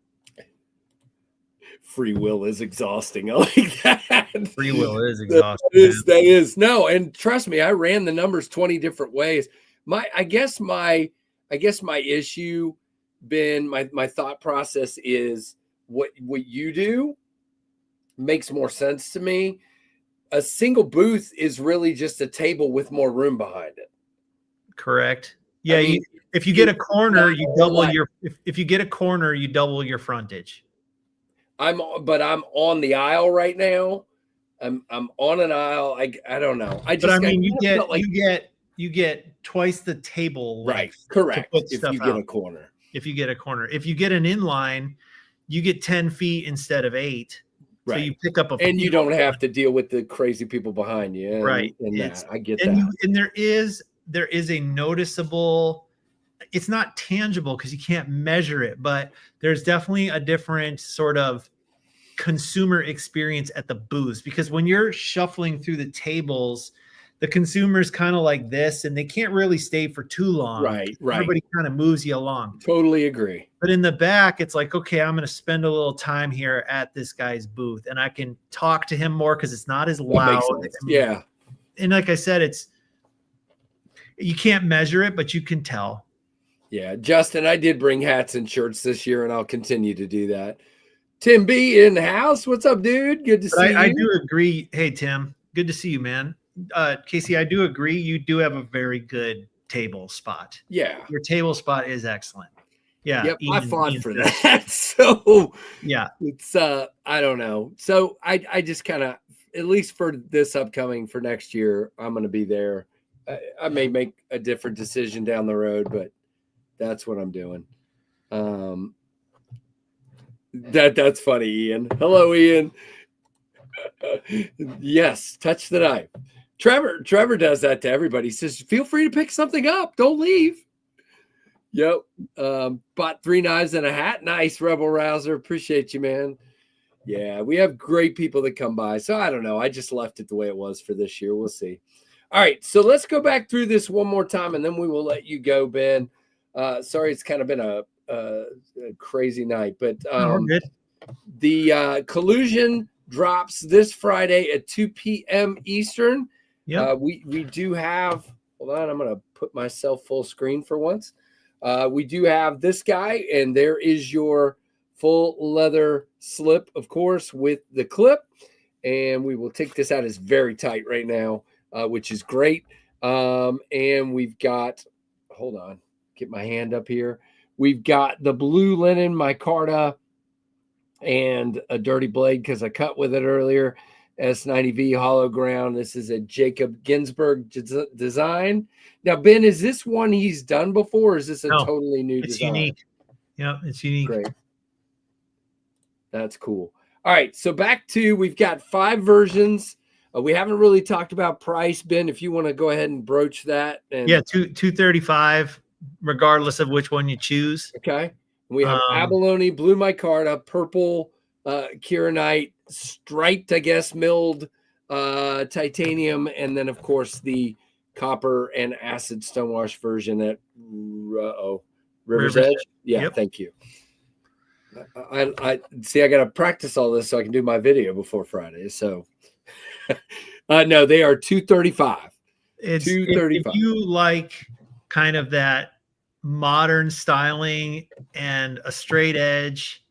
Free will is exhausting. I like that. Free will is exhausting. That is. No, and trust me, I ran the numbers 20 different ways. I guess my issue, Ben, my thought process is what you do makes more sense to me. A single booth is really just a table with more room behind it. Correct. Yeah. I mean, if you get a corner, you double if you get a corner, you double your frontage. I'm on the aisle right now. I'm on an aisle. I don't know. You get twice the table length. Right. Correct. If you get a corner. If you get a corner. If you get an inline, you get 10 feet instead of 8. Right. So you pick up and you don't have to deal with the crazy people behind you. And, right. And I get that. And there is a noticeable, it's not tangible because you can't measure it, but there's definitely a different sort of consumer experience at the booths, because when you're shuffling through the tables, the consumer's kind of like this and they can't really stay for too long. Right. Everybody kind of moves you along. Totally agree. But in the back, it's like, okay, I'm going to spend a little time here at this guy's booth and I can talk to him more because it's not as loud. Yeah. And like I said, you can't measure it, but you can tell. Yeah. Justin, I did bring hats and shirts this year and I'll continue to do that. Tim B in the house. What's up, dude? Good to see you. I do agree. Hey, Tim, good to see you, man. Casey, I do agree. You do have a very good table spot. Yeah. Your table spot is excellent. Yeah. Yep, I fought for that. So yeah, it's I don't know. So I just kind of at least for this upcoming for next year, I'm going to be there. I may make a different decision down the road, but that's what I'm doing. That's funny, Ian. Hello, Ian. Yes, touch the knife. Trevor does that to everybody. He says, feel free to pick something up. Don't leave. Yep. Bought 3 knives and a hat. Nice, Rebel Rouser. Appreciate you, man. Yeah, we have great people that come by. So I don't know. I just left it the way it was for this year. We'll see. All right. So let's go back through this one more time, and then we will let you go, Ben. Sorry, it's kind of been a crazy night, but the Collusion drops this Friday at 2 p.m. Eastern. Yep. We do have, hold on, I'm going to put myself full screen for once. We do have this guy, and there is your full leather slip, of course, with the clip. And we will take this out. It's very tight right now, which is great. And we've got, hold on, get my hand up here. We've got the blue linen micarta and a dirty blade because I cut with it earlier. S90V hollow ground. This is a Jacob Ginsberg design. Now, Ben, is this one he's done before, or is this a totally new design? It's unique. Yep, it's unique. Great. That's cool. All right, so back to, we've got 5 versions. We haven't really talked about price, Ben, if you want to go ahead and broach that. And yeah, $235, regardless of which one you choose. Okay. We have abalone, blue micarta, purple kieranite, striped, I guess, milled titanium, and then, of course, the copper and acid stonewash version at River's Edge. Yeah, yep. Thank you. I see. I got to practice all this so I can do my video before Friday. So, no, they are $235. It's $235. If you like kind of that modern styling and a straight edge,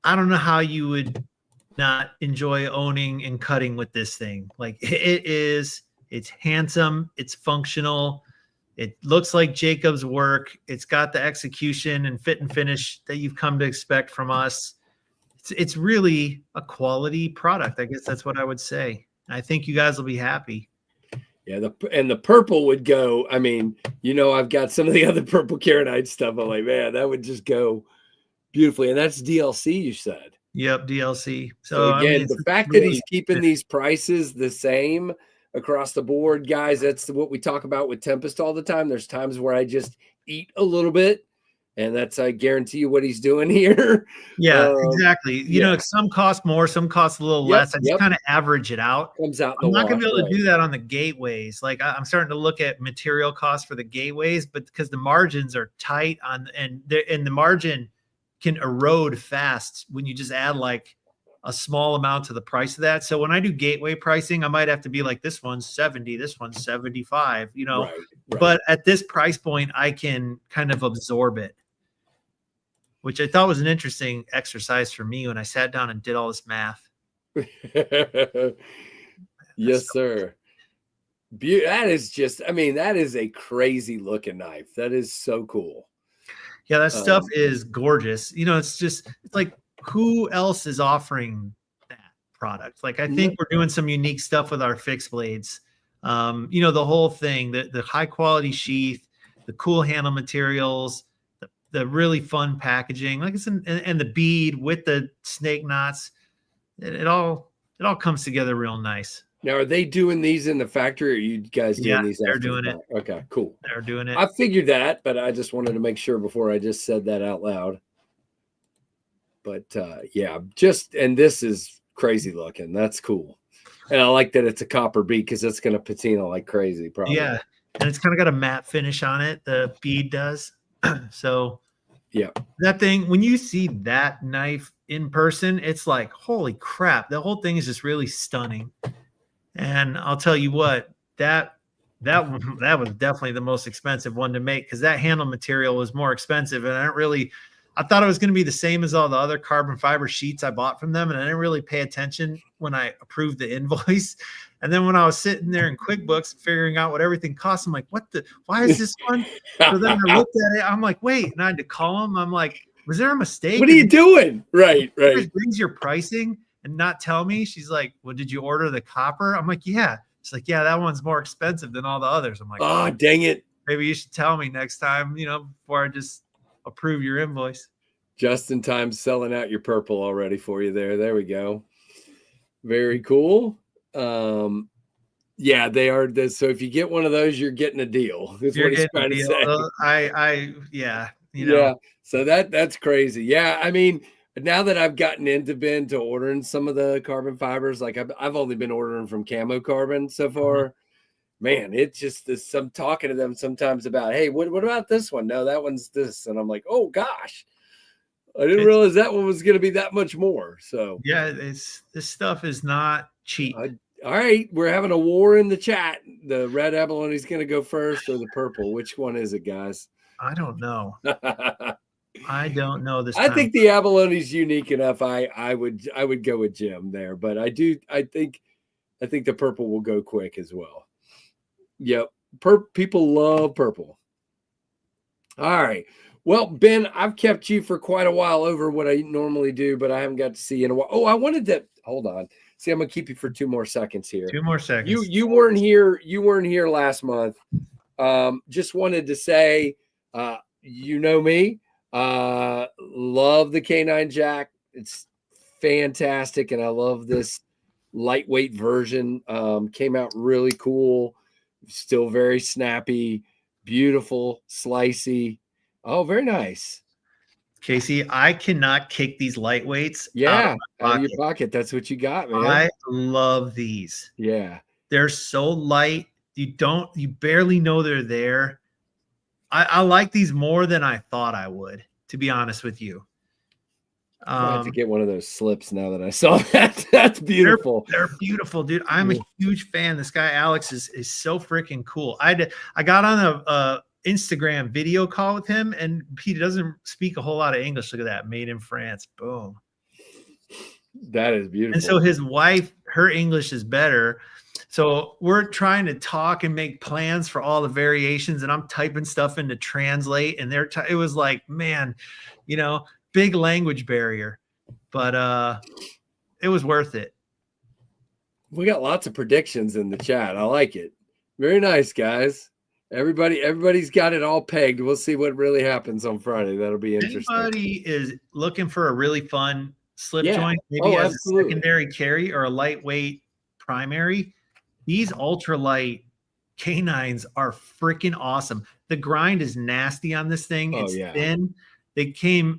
I don't know how you would not enjoy owning and cutting with this thing. Like it's handsome, it's functional, it looks like Jacob's work, it's got the execution and fit and finish that you've come to expect from us. It's really a quality product. I guess that's what I would say. I think you guys will be happy. Yeah, the purple would go. I mean, I've got some of the other purple kieranite stuff. I'm like, man, that would just go beautifully. And that's DLC, you said. Yep, DLC. So again, the fact that he's keeping these prices the same across the board, guys, that's what we talk about with Tempest all the time. There's times where I just eat a little bit, and that's, I guarantee you, what he's doing here. Yeah, exactly. You know, some cost more, some cost a little less. I just kind of average it out. Comes out. I'm not going to be able to do that on the gateways. Like I'm starting to look at material costs for the gateways, but because the margins are tight and the margin can erode fast when you just add like a small amount to the price of that. So when I do gateway pricing, I might have to be like, this one's 70, this one's 75, Right. But at this price point, I can kind of absorb it, which I thought was an interesting exercise for me when I sat down and did all this math. Yes, sir. That is just, that is a crazy looking knife. That is so cool. Yeah, that stuff is gorgeous. It's like, who else is offering that product? Like, I think we're doing some unique stuff with our fixed blades. The whole thing, the high quality sheath, the cool handle materials, the really fun packaging, like and the bead with the snake knots. It all comes together real nice. Now, are they doing these in the factory, or are you guys doing these? They're doing it. Okay, cool. They're doing it. I figured that, but I just wanted to make sure before I just said that out loud. But and this is crazy looking. That's cool. And I like that it's a copper bead because it's going to patina like crazy, probably. Yeah, and it's kind of got a matte finish on it. The bead does. So, yeah, that thing, when you see that knife in person, it's like, holy crap. The whole thing is just really stunning. And I'll tell you what, that was definitely the most expensive one to make, because that handle material was more expensive. And I thought it was going to be the same as all the other carbon fiber sheets I bought from them. And I didn't really pay attention when I approved the invoice. And then when I was sitting there in QuickBooks figuring out what everything costs, I'm like, why is this one? So then I looked at it. I'm like, wait, and I had to call them. I'm like, was there a mistake? What are you doing? Right. It brings your pricing. and not tell me. She's like, well, did you order the copper? I'm like, yeah. She's like, yeah, that one's more expensive than all the others. I'm like, oh, dang it. maybe you should tell me next time, before I just approve your invoice. Just in time selling out your purple already for you there. There we go. Very cool. Yeah, they are. So if you get one of those, you're getting a deal. That's what he's trying to say. Yeah. So that's crazy. Yeah. I mean, now that I've gotten been to ordering some of the carbon fibers, like I've only been ordering from Camo Carbon so far. Man, it's just this. I'm talking to them sometimes about, hey, what about this one? No, that one's this. And I'm like, oh gosh, I didn't realize that one was going to be that much more. So yeah, this stuff is not cheap. All right, we're having a war in the chat. The red abalone is going to go first, or the purple? Which one is it, guys? I don't know. I don't know this. I think the abalone is unique enough. I would go with Jim there, but I think the purple will go quick as well. Yep, people love purple. All right. Well, Ben, I've kept you for quite a while over what I normally do, but I haven't got to see you in a while. Oh, I wanted to hold on. See, I'm gonna keep you for 2 more seconds here. 2 more seconds. You weren't here. You weren't here last month. Just wanted to say, you know me. Love the K9 Jack. It's fantastic, and I love this lightweight version. Came out really cool. Still very snappy, beautiful, slicey. Oh, very nice. Casey, I cannot kick these lightweights out of your pocket. That's what you got, man. I love these. Yeah. They're so light. You barely know they're there. I like these more than I thought I would, to be honest with you. I have to get one of those slips now that I saw that. That's beautiful. They're beautiful, dude. I'm a huge fan. This guy, Alex, is so freaking cool. I got on a Instagram video call with him, and he doesn't speak a whole lot of English. Look at that. Made in France. Boom. That is beautiful. And so his wife, her English is better. So we're trying to talk and make plans for all the variations, and I'm typing stuff in to translate, and it was like, man, big language barrier, but it was worth it. We got lots of predictions in the chat. I like it. Very nice, guys. Everybody's got it all pegged. We'll see what really happens on Friday. That'll be interesting. Anybody is looking for a really fun slip joint, maybe as a secondary carry or a lightweight primary. These ultralight K9s are freaking awesome. The grind is nasty on this thing. It's thin.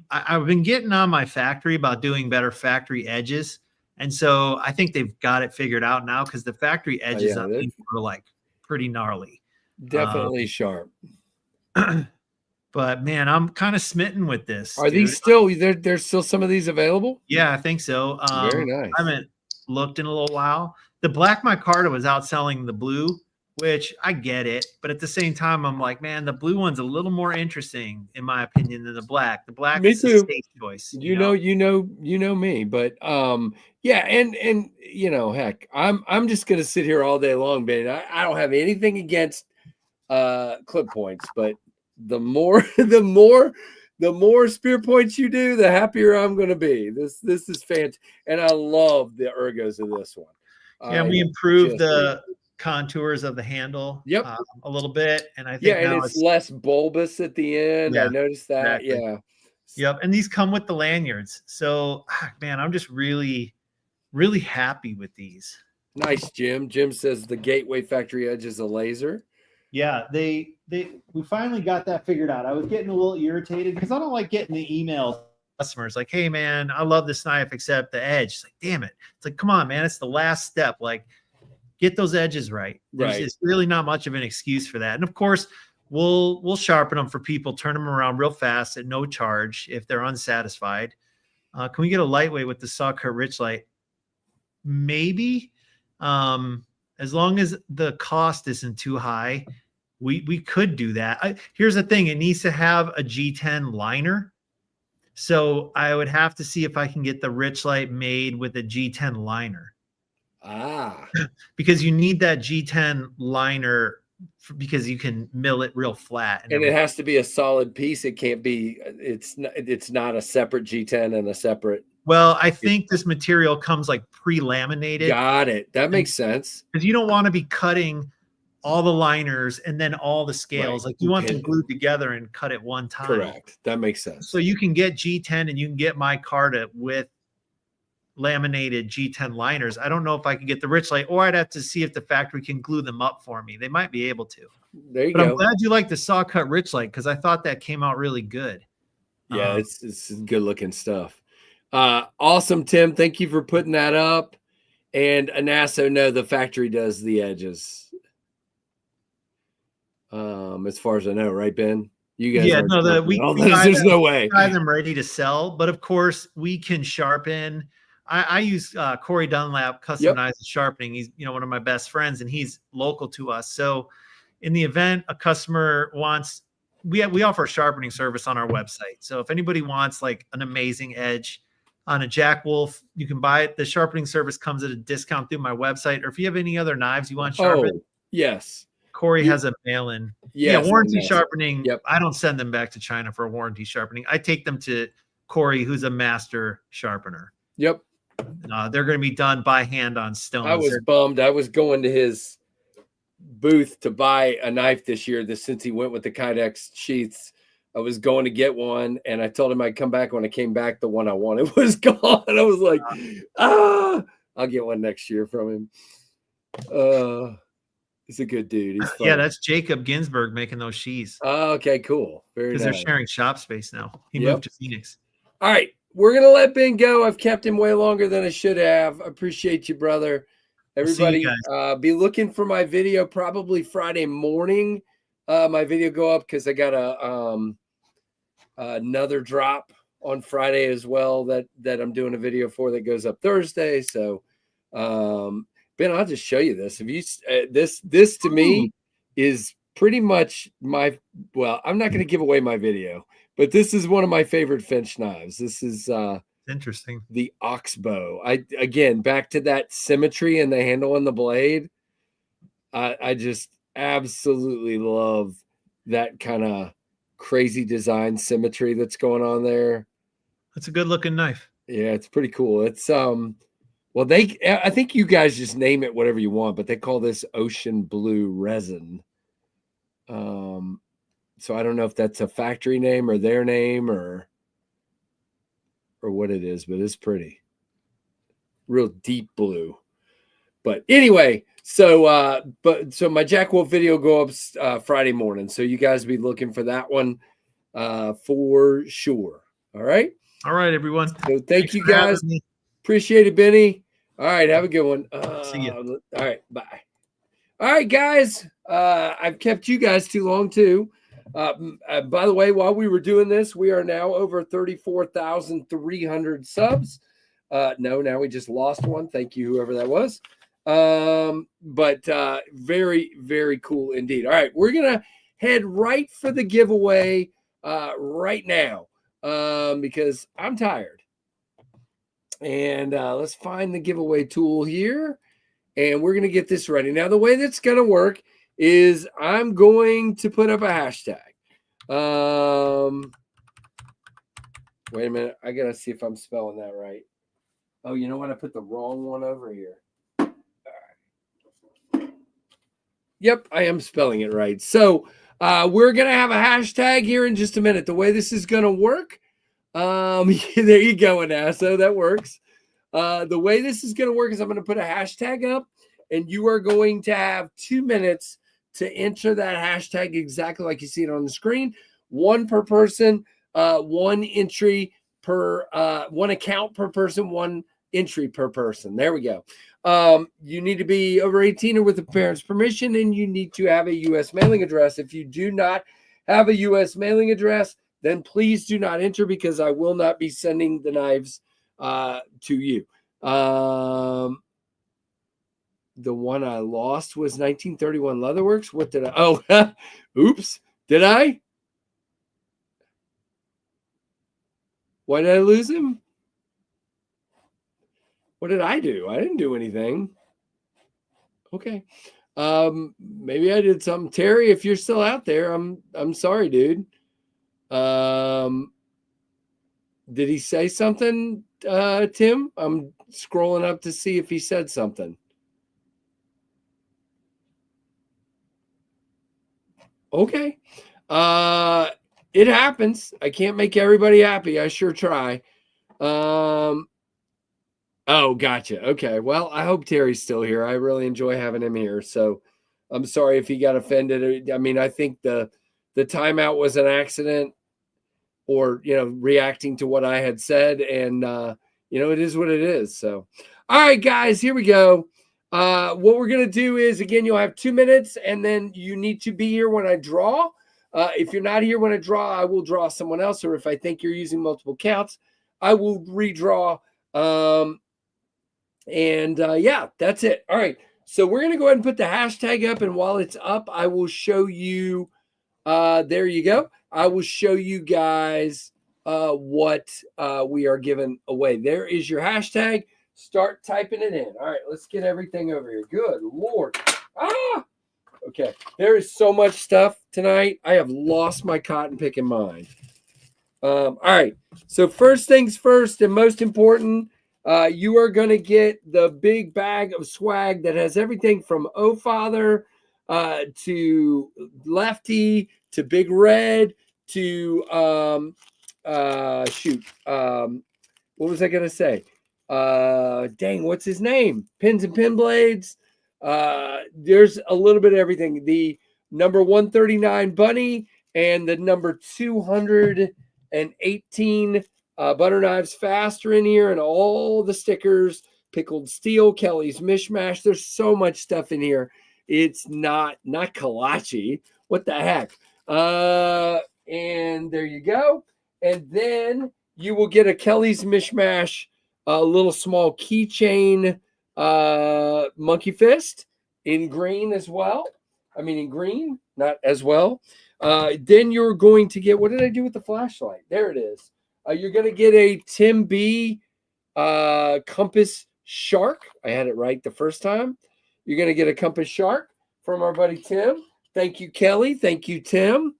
I've been getting on my factory about doing better factory edges. And so I think they've got it figured out now, because the factory edges on these are like pretty gnarly. Definitely sharp. But man, I'm kind of smitten with this. Are these still there's still some of these available? Yeah, I think so. Very nice. I haven't looked in a little while. The black micarta was outselling the blue, which I get it, but at the same time, I'm like, man, the blue one's a little more interesting, in my opinion, than the black. The black is a safe choice. You know me, but yeah, and heck, I'm just gonna sit here all day long, Ben. I don't have anything against clip points, but the more spear points you do, the happier I'm gonna be. This is fantastic, and I love the ergos of this one. Yeah, we improved the contours of the handle a little bit, and I think and it's less bulbous at the end. I noticed that. Exactly. Yep, and these come with the lanyards. So man, I'm just really happy with these. Nice, Jim. Jim says the Gateway factory edge is a laser. Yeah, we finally got that figured out. I was getting a little irritated because I don't like getting the emails customers like, hey man, I love this knife except the edge. It's like, damn it. It's like, come on, man. It's the last step. Like, get those edges right. It's really not much of an excuse for that. And of course, we'll sharpen them for people, turn them around real fast at no charge if they're unsatisfied. Can we get a lightweight with the Sawcut Richlight? Maybe. As long as the cost isn't too high, we could do that. Here's the thing. It needs to have a G10 liner. So I would have to see if I can get the Richlight made with a G10 liner. Because you need that G10 liner because you can mill it real flat. And it has to be a solid piece. It can't be, it's not a separate G10 and a separate. Well, I think this material comes like pre-laminated. Got it. That makes sense. Because you don't want to be cutting all the liners and then all the scales. Right. Like you want them Okay. glued together and cut at one time. Correct. That makes sense. So you can get G10 and you can get micarta with laminated G10 liners. I don't know if I could get the Richlite, or I'd have to see if the factory can glue them up for me. They might be able to. There you But go. I'm glad you like the saw cut Richlite because I thought that came out really good. Yeah, it's good looking stuff. Awesome, Tim. Thank you for putting that up. And Anasso, no, the factory does the edges. As far as I know, right, Ben? You guys, yeah, no, there's no way. Buy them ready to sell, but of course we can sharpen. I use Corey Dunlap Customized Sharpening. He's one of my best friends, and he's local to us. So, in the event a customer wants, we offer a sharpening service on our website. So if anybody wants like an amazing edge on a Jack Wolf, you can buy it. The sharpening service comes at a discount through my website. Or if you have any other knives you want sharpened, yes. Corey has a mail-in. Yes, yeah, warranty sharpening. Yep. I don't send them back to China for warranty sharpening. I take them to Corey, who's a master sharpener. Yep. They're going to be done by hand on stones. I was bummed. I was going to his booth to buy a knife this year. Since he went with the Kydex sheaths, I was going to get one, and I told him I'd come back. When I came back, the one I wanted was gone. I was like, I'll get one next year from him. He's a good dude. He's fun. Yeah, that's Jacob Ginsburg making those sheaths. Oh, okay, cool. Very nice. Because they're sharing shop space now. He moved to Phoenix. All right, we're gonna let Ben go. I've kept him way longer than I should have. I appreciate you, brother. Everybody, be looking for my video probably Friday morning. My video go up because I got another drop on Friday as well that I'm doing a video for that goes up Thursday. So, Ben, I'll just show you this. If you this to me is pretty much my, well, I'm not going to give away my video, but this is one of my favorite Finch knives. This is interesting. The Oxbow. Again, back to that symmetry in the handle and the blade. I just absolutely love that kind of crazy design symmetry that's going on there. That's a good looking knife. Yeah, it's pretty cool. It's well, I think you guys just name it whatever you want, but they call this ocean blue resin. So I don't know if that's a factory name or their name or what it is, but it's pretty. Real deep blue. But anyway, so my Jack Wolf video go up Friday morning. So you guys be looking for that one for sure. All right. All right, everyone. So thank you guys. Appreciate it, Benny. All right, have a good one. See you. All right, bye. All right, guys. I've kept you guys too long too. By the way, while we were doing this, we are now over 34,300 subs. No, now we just lost one. Thank you, whoever that was. But very, very cool indeed. All right, we're gonna head right for the giveaway right now because I'm tired. And let's find the giveaway tool here, and we're gonna get this ready. Now, the way that's gonna work is I'm going to put up a hashtag. Wait a minute, I gotta see if I'm spelling that right. Oh, you know what? I put the wrong one over here. All right. Yep, I am spelling it right. So we're gonna have a hashtag here in just a minute. The way this is gonna work, there you go, Anasso. That works. The way this is gonna work is I'm gonna put a hashtag up, and you are going to have 2 minutes to enter that hashtag exactly like you see it on the screen. One per person, one entry per one account per person, one entry per person. There we go. You need to be over 18 or with a parent's permission, and you need to have a U.S. mailing address. If you do not have a U.S. mailing address, then please do not enter because I will not be sending the knives to you. The one I lost was 1931 Leatherworks. What did I? Oh, oops. Did I? Why did I lose him? What did I do? I didn't do anything. Okay. Maybe I did something. Terry, if you're still out there, I'm sorry, dude. Did he say something, Tim? I'm scrolling up to see if he said something. Okay. It happens. I can't make everybody happy. I sure try. Oh, gotcha. Okay. Well, I hope Terry's still here. I really enjoy having him here. So I'm sorry if he got offended. I mean, I think the timeout was an accident, or, reacting to what I had said. And, it is what it is. So, all right, guys, here we go. What we're going to do is, again, you'll have 2 minutes, and then you need to be here when I draw. If you're not here when I draw, I will draw someone else. Or if I think you're using multiple counts, I will redraw. Yeah, that's it. All right. So we're going to go ahead and put the hashtag up. And while it's up, I will show you. There you go. I will show you guys what we are giving away. There is your hashtag. Start typing it in. All right, let's get everything over here. Good Lord. Okay. There is so much stuff tonight. I have lost my cotton picking mind. All right. So first things first, and most important, you are going to get the big bag of swag that has everything from Oh Father to Lefty to Big Red to what was I gonna say? Dang, what's his name? Pins and Pin Blades. There's a little bit of everything. The number 139 bunny and the number 218 butter knives fast are in here, and all the stickers, pickled steel, Kelly's mishmash. There's so much stuff in here. It's not kolache. What the heck? And there you go. And then you will get a Kelly's mishmash, a little small keychain, monkey fist in green as well. I mean, in green, not as well. Then you're going to get, what did I do with the flashlight? There it is. You're going to get a Tim B compass shark. I had it right the first time. You're going to get a compass shark from our buddy Tim. Thank you, Kelly. Thank you, Tim.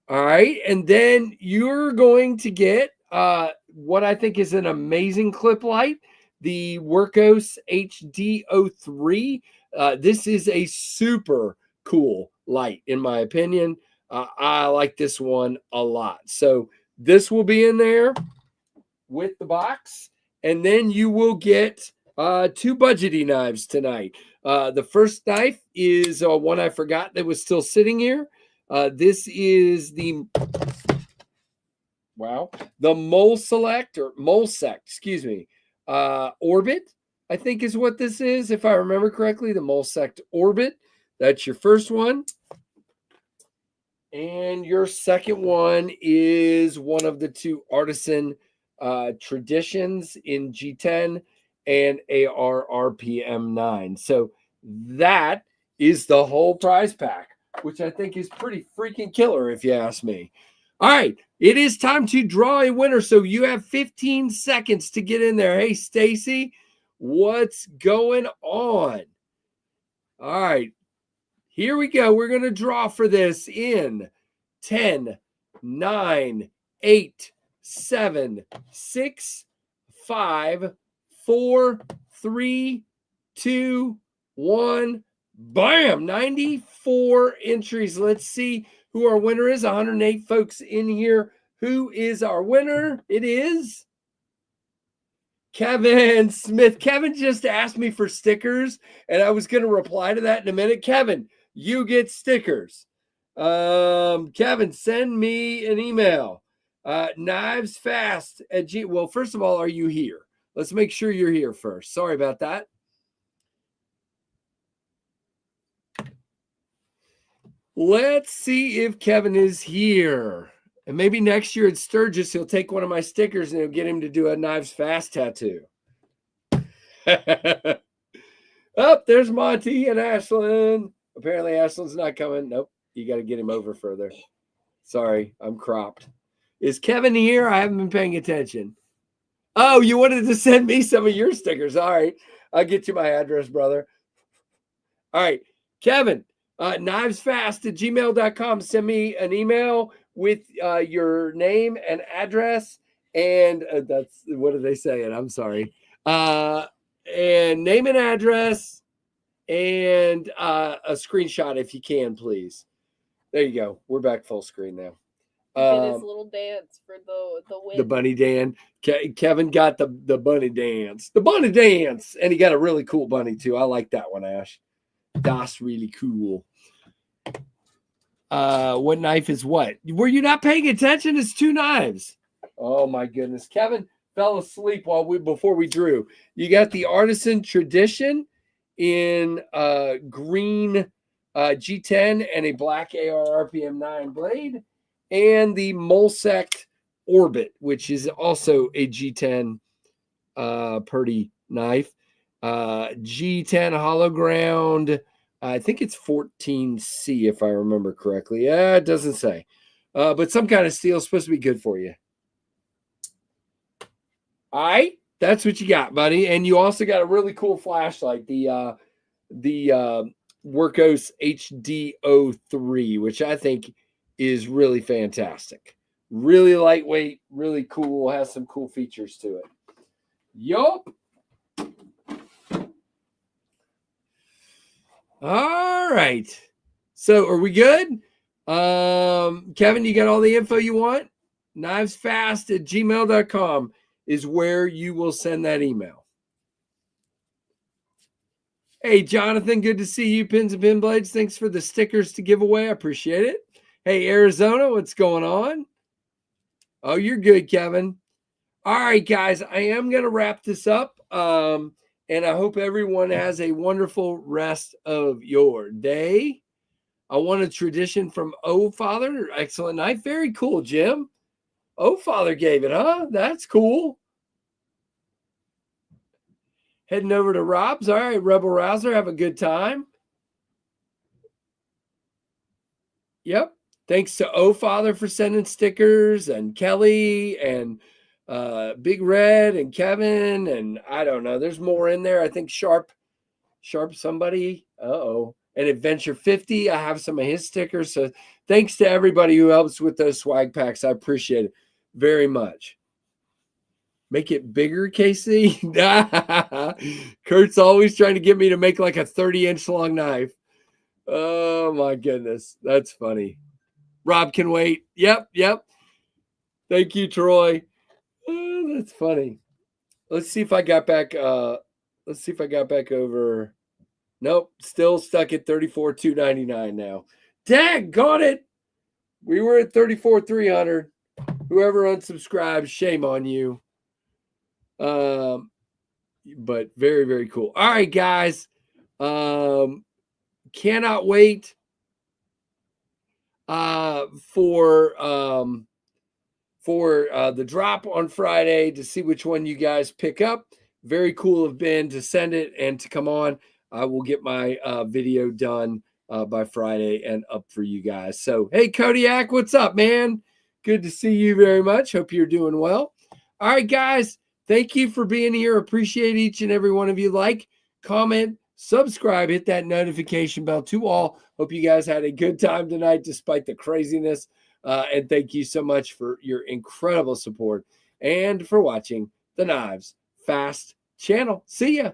All right. And then you're going to get what I think is an amazing clip light, the Warras HD03. This is a super cool light, in my opinion. I like this one a lot. So this will be in there with the box. And then you will get 2 budgety knives tonight. The first knife is one I forgot that was still sitting here. This is the Mole Select, or Mole Sect, excuse me. Orbit, I think is what this is, if I remember correctly. The Mole Sect Orbit. That's your first one. And your second one is one of the 2 Artisan Traditions in G10 and ARRPM9. So that is the whole prize pack, which I think is pretty freaking killer, if you ask me. All right, it is time to draw a winner. So you have 15 seconds to get in there. Hey, Stacy, what's going on? All right, here we go. We're going to draw for this in 10, 9, 8, 7, 6, 5, 4, 3, 2, 1. Bam! 94 entries. Let's see who our winner is. 108 folks in here. Who is our winner? It is Kevin Smith. Kevin just asked me for stickers, and I was going to reply to that in a minute. Kevin, you get stickers. Kevin, send me an email. Knivesfast at G. Well, first of all, are you here? Let's make sure you're here first. Sorry about that. Let's see if Kevin is here. And maybe next year at Sturgis, he'll take one of my stickers and he'll get him to do a Knives Fast tattoo. Oh, there's Monty and Ashlyn. Apparently Ashlyn's not coming. Nope. You got to get him over further. Sorry, I'm cropped. Is Kevin here? I haven't been paying attention. Oh, you wanted to send me some of your stickers. All right. I'll get you my address, brother. All right. Kevin, knivesfast@gmail.com. Send me an email with your name and address, And that's what are they saying? I'm sorry. And name and address and a screenshot if you can, please. There you go. We're back full screen now. Did his little dance for the win. The bunny dance. Kevin got the bunny dance. The bunny dance. And he got a really cool bunny too. I like that one, Ash. That's really cool. What knife is what? Were you not paying attention? It's 2 knives. Oh my goodness. Kevin fell asleep before we drew. You got the Artisan Tradition in green G10 and a black AR RPM 9 blade, and the Molsec Orbit, which is also a G10 Purdy knife. G10 hollow ground. I think it's 14C if I remember correctly. Yeah, it doesn't say. But some kind of steel is supposed to be good for you. All right, that's what you got, buddy. And you also got a really cool flashlight, the Warras HD03, which I think is really fantastic. Really lightweight, really cool, has some cool features to it. Yup. All right. So are we good? Kevin, you got all the info you want? knivesfast@gmail.com is where you will send that email. Hey, Jonathan, good to see you. Pins and Pin Blades. Thanks for the stickers to give away. I appreciate it. Hey, Arizona, what's going on? Oh, you're good, Kevin. All right, guys, I am going to wrap this up. And I hope everyone has a wonderful rest of your day. I want a tradition from O Father. Excellent night. Very cool, Jim. O Father gave it, huh? That's cool. Heading over to Rob's. All right, Rebel Rouser, have a good time. Yep. Thanks to O Father for sending stickers, and Kelly and Big Red and Kevin, and I don't know. There's more in there. I think Sharp somebody. Uh-oh. And Adventure 50. I have some of his stickers. So thanks to everybody who helps with those swag packs. I appreciate it very much. Make it bigger, Casey. Kurt's always trying to get me to make like a 30-inch long knife. Oh my goodness. That's funny. Rob can wait. Yep. Thank you, Troy. Oh, that's funny. Let's see if I got back. Let's see if I got back over. Nope, still stuck at 34,299 now. Daggone it. We were at 34,300. Whoever unsubscribed, shame on you. But very, very cool. All right, guys. Cannot wait for the drop on Friday to see which one you guys pick up. Very cool of Ben to send it and to come on. I will get my video done by Friday and up for you guys. So, hey, Kodiak, what's up, man? Good to see you very much. Hope you're doing well. All right, guys. Thank you for being here. Appreciate each and every one of you. Like, comment, subscribe, hit that notification bell to all. Hope you guys had a good time tonight despite the craziness. And thank you so much for your incredible support and for watching the Knives Fast channel. See ya.